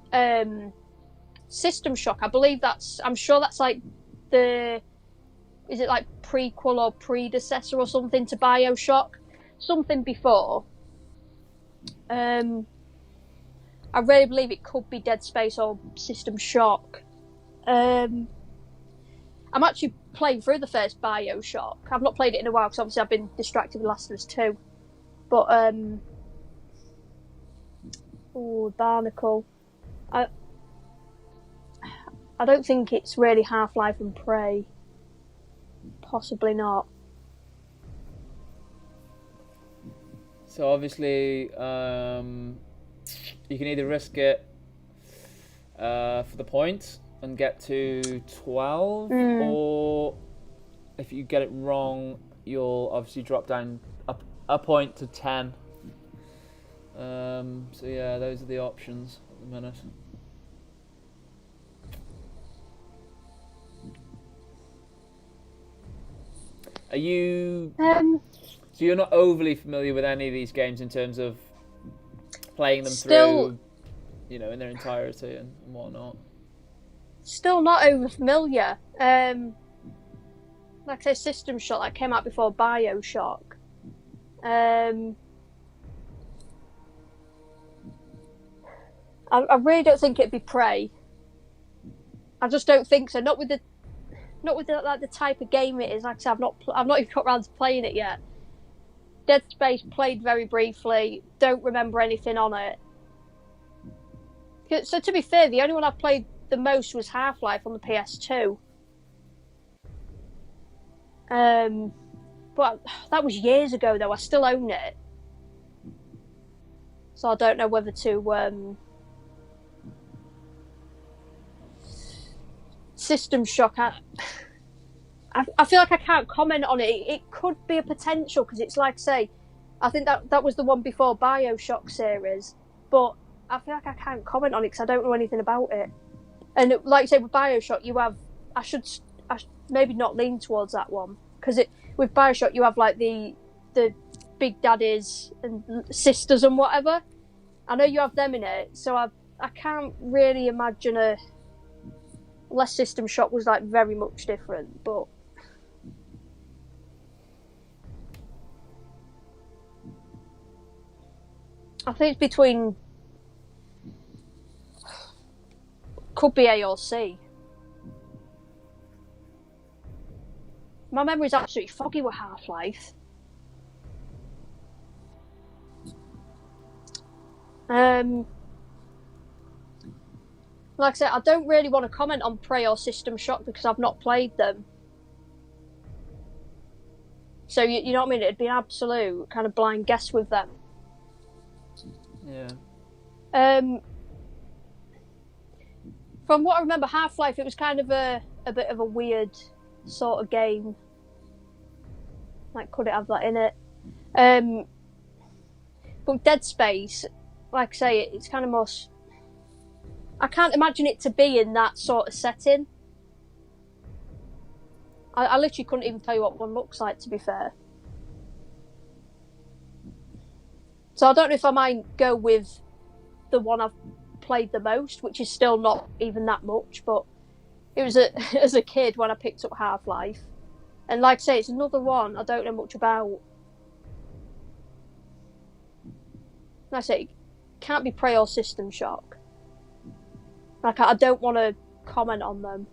System Shock. I'm sure that's like is it like prequel or predecessor or something to BioShock? Something before. I really believe it could be Dead Space or System Shock. I'm actually playing through the first BioShock. I've not played it in a while because obviously I've been distracted with Last of Us 2. But Barnacle. I don't think it's really Half-Life and Prey. Possibly not. So obviously, you can either risk it for the point and get to 12, or if you get it wrong, you'll obviously drop down a point to 10. So yeah, those are the options at the minute. Are you... So you're not overly familiar with any of these games in terms of playing them through, in their entirety and whatnot? Still not over familiar. Like I say, System Shock that came out before BioShock. I really don't think it'd be Prey. I just don't think so. Not with the type of game it is. Like I said, I've not even got around to playing it yet. Dead Space played very briefly. Don't remember anything on it. So to be fair, the only one I've played the most was Half-Life on the PS2. But that was years ago, though. I still own it, so I don't know whether to System Shock. I feel like I can't comment on it. It could be a potential because it's like, say, I think that was the one before BioShock series, but I feel like I can't comment on it because I don't know anything about it. And like you say, with BioShock, I should maybe not lean towards that one because with BioShock you have like the big daddies and sisters and whatever. I know you have them in it, so I can't really imagine unless System Shock was like very much different, but. I think it's between. Could be A or C. My memory's absolutely foggy with Half-Life. Like I said, I don't really want to comment on Prey or System Shock because I've not played them. So you know what I mean? It'd be an absolute kind of blind guess with them. Yeah. From what I remember, Half-Life, it was kind of a bit of a weird sort of game. Like, could it have that in it? But Dead Space, like I say, it's kind of more. I can't imagine it to be in that sort of setting. I literally couldn't even tell you what one looks like, to be fair. So I don't know if I might go with the one I've played the most, which is still not even that much, but it was as a kid when I picked up Half-Life. And like I say, it's another one I don't know much about. like I say, it can't be Prey or System Shock. Like, I don't want to comment on them.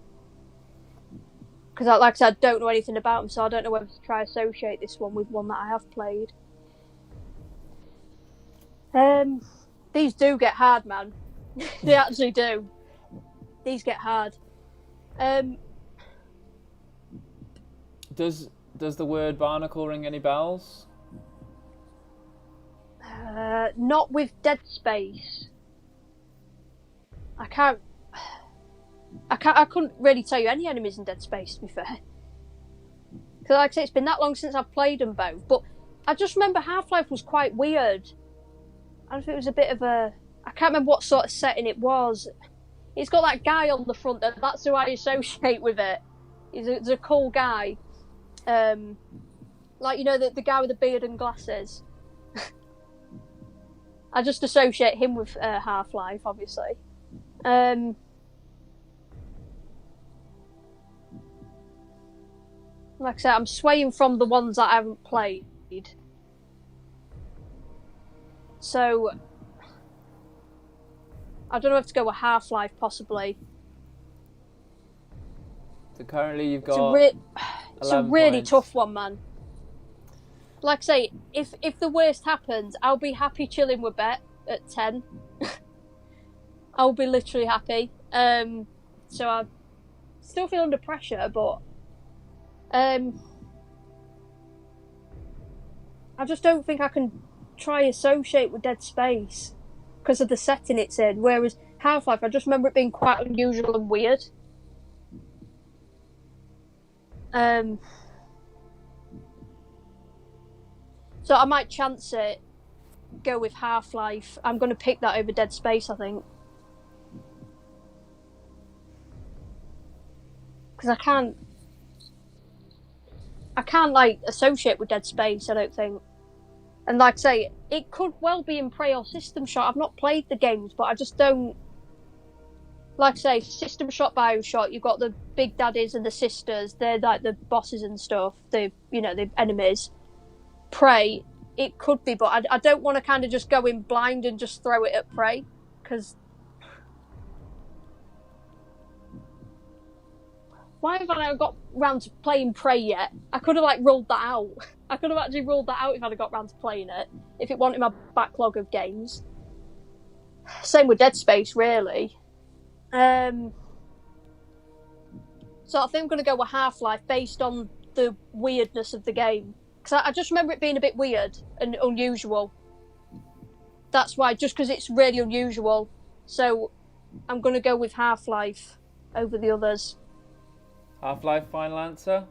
Because, like I said, I don't know anything about them, so I don't know whether to try associate this one with one that I have played. These do get hard, man. They actually do. These get hard. Does the word barnacle ring any bells? Not with Dead Space. I couldn't really tell you any enemies in Dead Space, to be fair. Because, like I say, it's been that long since I've played them both. But I just remember Half-Life was quite weird. I don't know if it was a bit of a... I can't remember what sort of setting it was. It's got that guy on the front, and that's who I associate with it. He's a cool guy. Like, you know, the guy with the beard and glasses. I just associate him with Half-Life, obviously. Like I said, I'm swaying from the ones that I haven't played. So, I don't know if to go with Half-Life, possibly. So currently you've got it's a really points. tough one, man. Like I say, if the worst happens, I'll be happy chilling with Bet at 10. I'll be literally happy. So I still feel under pressure, but I just don't think I can try associate with Dead Space because of the setting it's in. Whereas Half-Life, I just remember it being quite unusual and weird. So I might chance it, go with Half-Life. I'm going to pick that over Dead Space, I think. Because I can't like associate with Dead Space, I don't think. And like I say, it could well be in Prey or System Shock. I've not played the games, but I just don't... Like I say, System Shock, BioShock, you've got the big daddies and the sisters. They're like the bosses and stuff. The enemies. Prey, it could be, but I don't want to kind of just go in blind and just throw it at Prey. Because... Why haven't I got round to playing Prey yet? I could have ruled that out. I could have actually ruled that out if I'd have got round to playing it. If it wasn't in my backlog of games. Same with Dead Space, really. So I think I'm going to go with Half-Life based on the weirdness of the game. Because I just remember it being a bit weird and unusual. That's why, just because it's really unusual. So I'm going to go with Half-Life over the others. Half-Life final answer?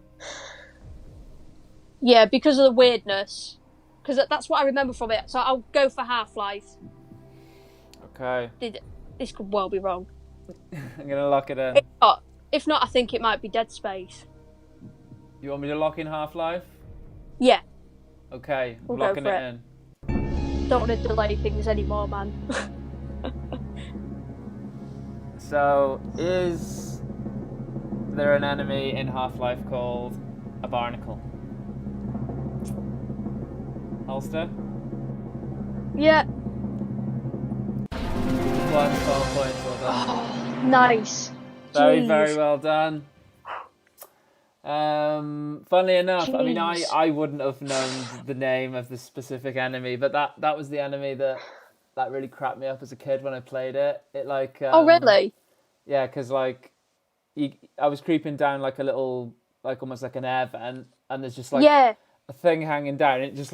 Yeah, because of the weirdness. Because that's what I remember from it. So I'll go for Half-Life. Okay. This could well be wrong. I'm going to lock it in. If not, I think it might be Dead Space. You want me to lock in Half-Life? Yeah. Okay, We'll locking go for it in. Don't want to delay things anymore, man. So, is there an enemy in Half-Life called a barnacle? Holster? Yeah. 12 points, well done. Oh, nice. Very, Jeez. very well done. Funnily enough, Jeez. I mean, I wouldn't have known the name of the specific enemy, but that was the enemy that really cracked me up as a kid when I played it. It oh, really? Yeah, because I was creeping down like a little, almost like an air vent, and there's just a thing hanging down. And it just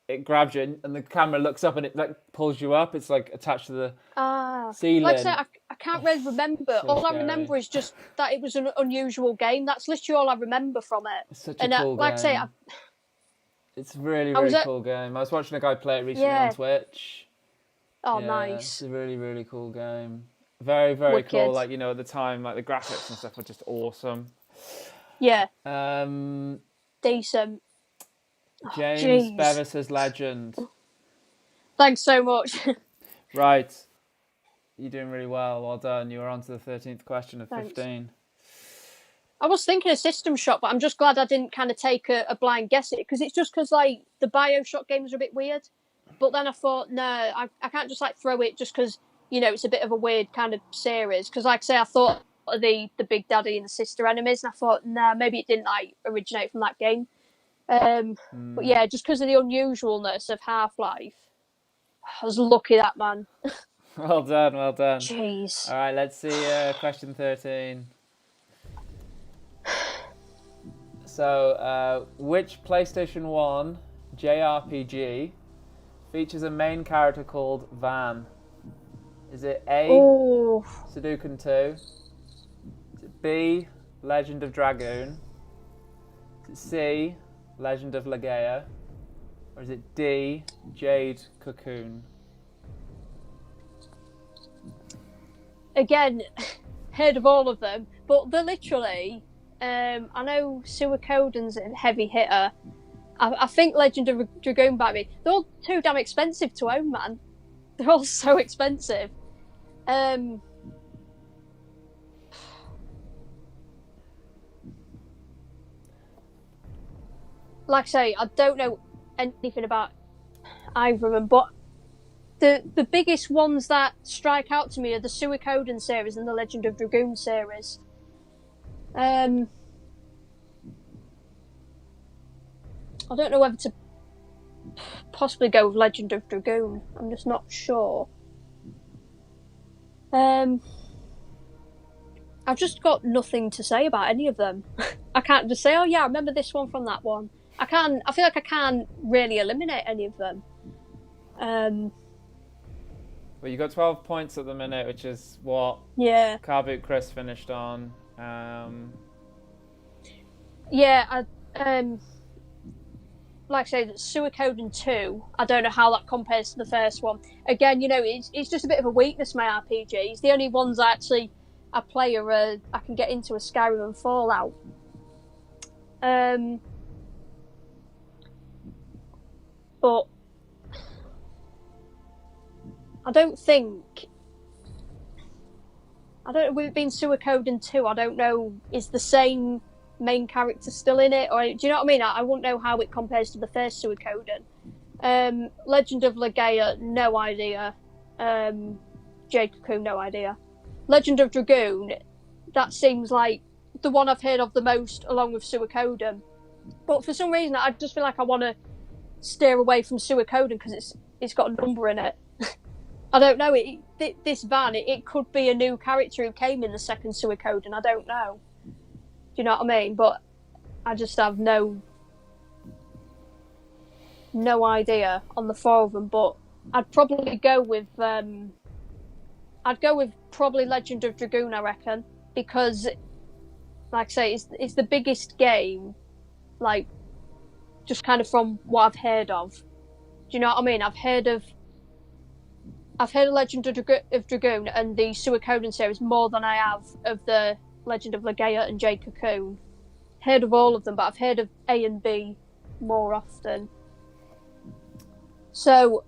it grabs you, and the camera looks up, and it pulls you up. It's attached to the ceiling. Like I said, I can't really remember. So all scary. I remember is just that it was an unusual game. That's literally all I remember from it. It's such a cool game. I say, it's a really, really cool game. I was watching a guy play it recently on Twitch. Oh, yeah, nice. It's a really, really cool game. Very, very Wicked. cool. At the time, the graphics and stuff were just awesome. Yeah. James Decent. Jeez. Bevis says legend. Thanks so much. Right. You're doing really well. Well done. You were on to the 13th question of 15. I was thinking a System Shock, but I'm just glad I didn't kind of take a blind guess at it, because it's just because the BioShock games are a bit weird. But then I thought, no, I can't just like throw it just because, you know, it's a bit of a weird kind of series. Because like I say, I thought of the Big Daddy and the Sister Enemies, and I thought, nah, maybe it didn't like originate from that game. But yeah, just because of the unusualness of Half-Life, I was lucky that man. Well done, well done. Jeez. All right, let's see question 13. So, which PlayStation 1 JRPG features a main character called Van? Is it A, Sudoku 2? Is it B, Legend of Dragoon? Is it C, Legend of Legaia? Or is it D, Jade Cocoon? Again, heard of all of them, but they're literally, I know Suikoden's a heavy hitter. I think Legend of Dragoon back me. They're all too damn expensive to own, man. They're all so expensive. Like I say, I don't know anything about either of them, but the biggest ones that strike out to me are the Suikoden series and the Legend of Dragoon series. I don't know whether to possibly go with Legend of Dragoon. I'm just not sure. I've just got nothing to say about any of them. I can't just say, oh yeah, I remember this one from that one. I feel like I can't really eliminate any of them. Well, you got 12 points at the minute, which is what Carboot Chris finished on. Yeah, like I say, Suikoden 2, I don't know how that compares to the first one. Again, you know, it's just a bit of a weakness, my RPGs. The only ones I play are, I can get into a Skyrim and Fallout. But I don't know, with it being Suikoden 2, I don't know, is the same main character still in it? Or do you know what I mean? I wouldn't know how it compares to the first Suikoden. Legend of Legaia, no idea. Jade Cocoon, no idea. Legend of Dragoon, that seems like the one I've heard of the most, along with Suikoden. But for some reason, I just feel like I want to steer away from Suikoden because it's got a number in it. I don't know. This Van, it could be a new character who came in the second Suikoden. I don't know. Do you know what I mean? But I just have no idea on the four of them. But I'd probably go with probably Legend of Dragoon, I reckon, because, like I say, it's the biggest game, like, just kind of from what I've heard of. Do you know what I mean? I've heard of Legend of Dragoon and the Suikoden series more than I have of the Legend of Legaia and Jade Cocoon. Heard of all of them, but I've heard of A and B more often. So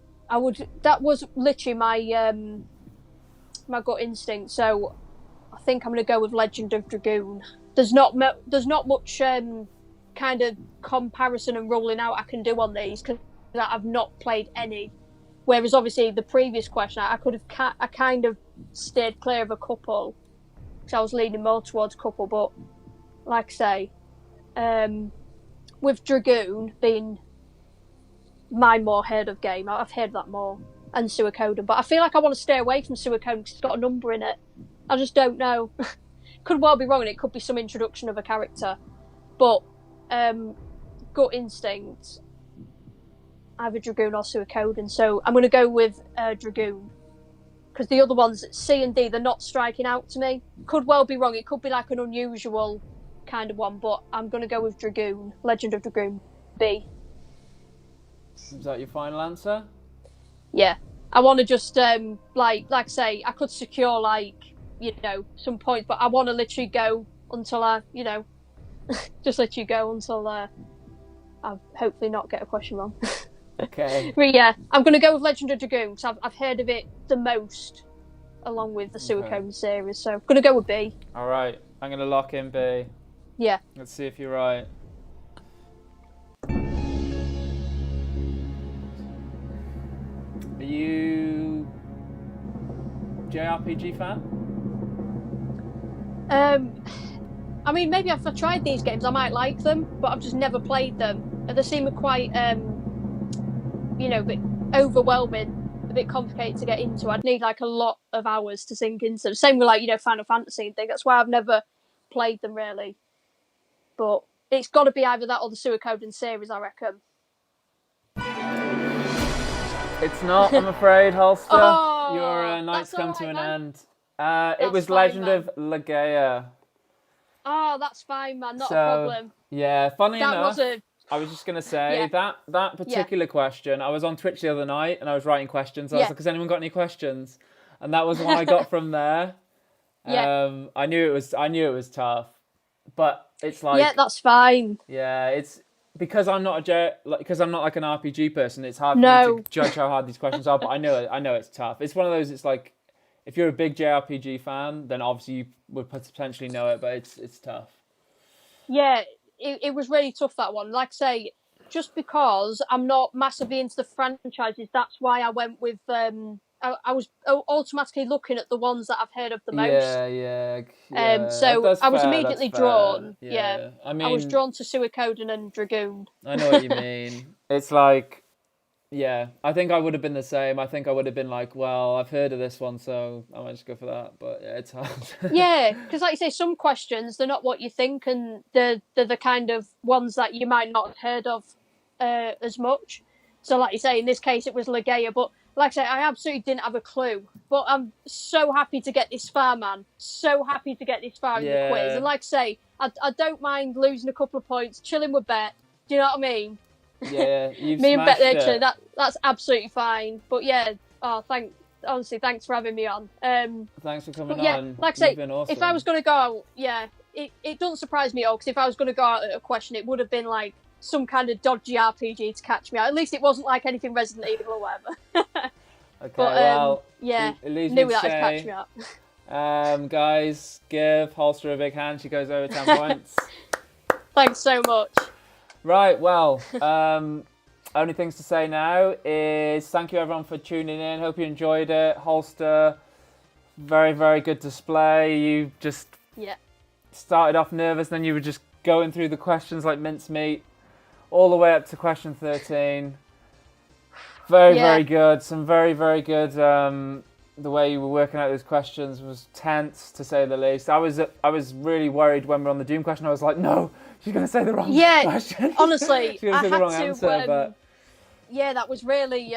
that was literally my my gut instinct. So I think I'm going to go with Legend of Dragoon. There's not much kind of comparison and ruling out I can do on these because I've not played any. Whereas obviously the previous question, I kind of stayed clear of a couple because I was leaning more towards a couple. But like I say, with Dragoon being my more heard of game, I've heard that more, and Suikoden. But I feel like I want to stay away from Suikoden because it's got a number in it. I just don't know. Could well be wrong, and it could be some introduction of a character. But gut instinct, either Dragoon or Suikoden. So I'm going to go with Dragoon because the other ones, C and D, they're not striking out to me. Could well be wrong. It could be like an unusual kind of one, but I'm going to go with Dragoon. Legend of Dragoon, B. Is that your final answer? Yeah. I want to just, like I say, I could secure, some points, but I want to literally go until I, just let you go until I hopefully not get a question wrong. Okay. But yeah, I'm going to go with Legend of Dragoon because I've heard of it the most, along with the Suikoden series. So I'm going to go with B. All right. I'm going to lock in B. Yeah. Let's see if you're right. you JRPG fan? I mean, maybe if I tried these games, I might like them, but I've just never played them. They seem quite, a bit overwhelming, a bit complicated to get into. I'd need like a lot of hours to sink into them. Same with like, Final Fantasy and things. That's why I've never played them really. But it's got to be either that or the Suikoden series, I reckon. It's not, I'm afraid, Holster. Oh, Your night's come to an end. It was fine, Legend man. of Legaia. Oh, that's fine, man. Not a problem. Yeah, funny enough, Was I was just going to say that particular question, I was on Twitch the other night and I was writing questions. I was like, has anyone got any questions? And that was the one I got from there. I knew it was tough, but it's like, that's fine. Yeah, it's because I'm not because I'm not like an RPG person. It's hard for me to judge how hard these questions are. But I know it's tough. It's one of those. It's like if you're a big JRPG fan, then obviously you would potentially know it, but it's tough. Yeah, it was really tough, that one. Like I say, just because I'm not massively into the franchises, that's why I went with. I was automatically looking at the ones that I've heard of the most. Yeah. So I was immediately drawn. Yeah. I mean, I was drawn to Suikoden and Dragoon. I know what you mean. It's like, yeah, I think I would have been the same. I think I would have been like, well, I've heard of this one, so I might just go for that. But yeah, it's hard. Yeah, because like you say, some questions, they're not what you think, and they're the kind of ones that you might not have heard of as much. So like you say, in this case, it was Legaia, but like I say, I absolutely didn't have a clue. But I'm so happy to get this far, man. So happy to get this far in the quiz. And like I say, I don't mind losing a couple of points, chilling with Bet. Do you know what I mean? Yeah, you've me and Bet smashed chilling. it. That's absolutely fine. But yeah, honestly, thanks for having me on. Thanks for coming on. Like I say, awesome. If I was going to go out, it doesn't surprise me at all, because if I was going to go out at a question, it would have been like some kind of dodgy RPG to catch me out. At least it wasn't like anything Resident Evil or whatever. Okay, well, it leaves me to catch me up. Guys, give Holster a big hand. She goes over 10 points. Thanks so much. Right, well, only things to say now is thank you everyone for tuning in. Hope you enjoyed it. Holster, very, very good display. You just started off nervous, then you were just going through the questions like mincemeat, all the way up to question 13. Very good. Some very, very good. The way you were working out those questions was tense, to say the least. I was really worried when we were on the Doom question. I was like, no, she's going to say the wrong question. Honestly, she's going to say the wrong answer. But that was really.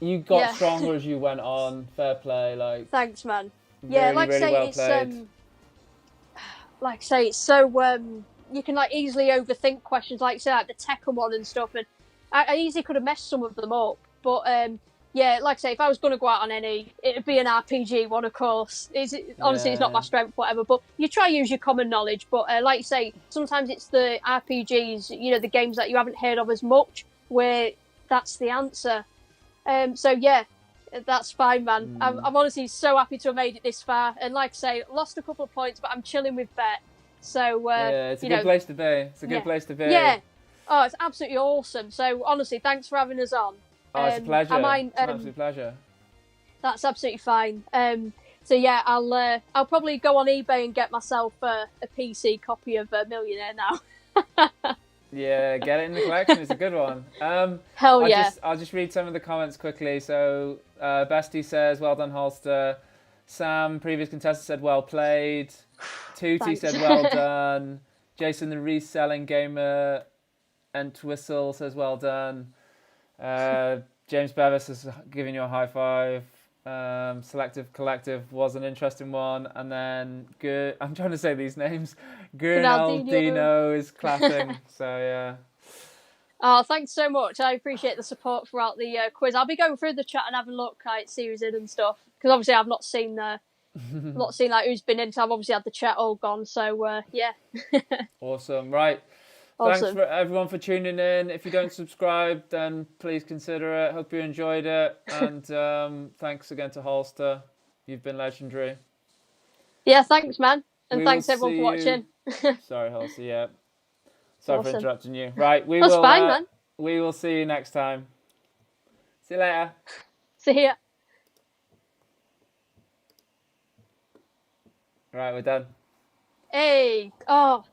You got stronger as you went on. Fair play, like. Thanks, man. Really, like I say, well it's played. Like I say, it's so you can like easily overthink questions, like say like the Tekken one and stuff, and I easily could have messed some of them up. But like I say, if I was going to go out on any, it'd be an RPG one, of course. Honestly, it's not my strength, whatever. But you try to use your common knowledge. But like you say, sometimes it's the RPGs, the games that you haven't heard of as much, where that's the answer. That's fine, man. I'm honestly so happy to have made it this far. And like I say, lost a couple of points, but I'm chilling with Bet. So it's a good place to be. It's a good place to be. Yeah. Oh, it's absolutely awesome. So honestly, thanks for having us on. Oh, it's a pleasure. It's an absolute pleasure. That's absolutely fine. I'll probably go on eBay and get myself a PC copy of Millionaire now. Yeah, get it in the collection. It's a good one. Hell yeah. I'll just read some of the comments quickly. So, Bestie says, well done, Holster. Sam, previous contestant, said, well played. Tootie said, well done. Jason, the reselling gamer, and Twistle says, well done. James Bevis is giving you a high five. Selective Collective was an interesting one. And then, I'm trying to say these names. Gurnaldino is clapping. So, yeah. Oh, thanks so much. I appreciate the support throughout the quiz. I'll be going through the chat and having a look at series in and stuff. Because obviously I've not seen like who's been in. Because I've obviously had the chat all gone. So, yeah. Awesome. Right. Awesome. Thanks for everyone for tuning in. If you don't subscribe, then please consider it. Hope you enjoyed it. And thanks again to Holster. You've been legendary. Yeah, thanks, man. And thanks everyone for watching. Sorry, Holster. Yeah. Sorry for interrupting you. Right. That's fine, man. We will see you next time. See you later. See ya. Right, we're done. Hey. Oh,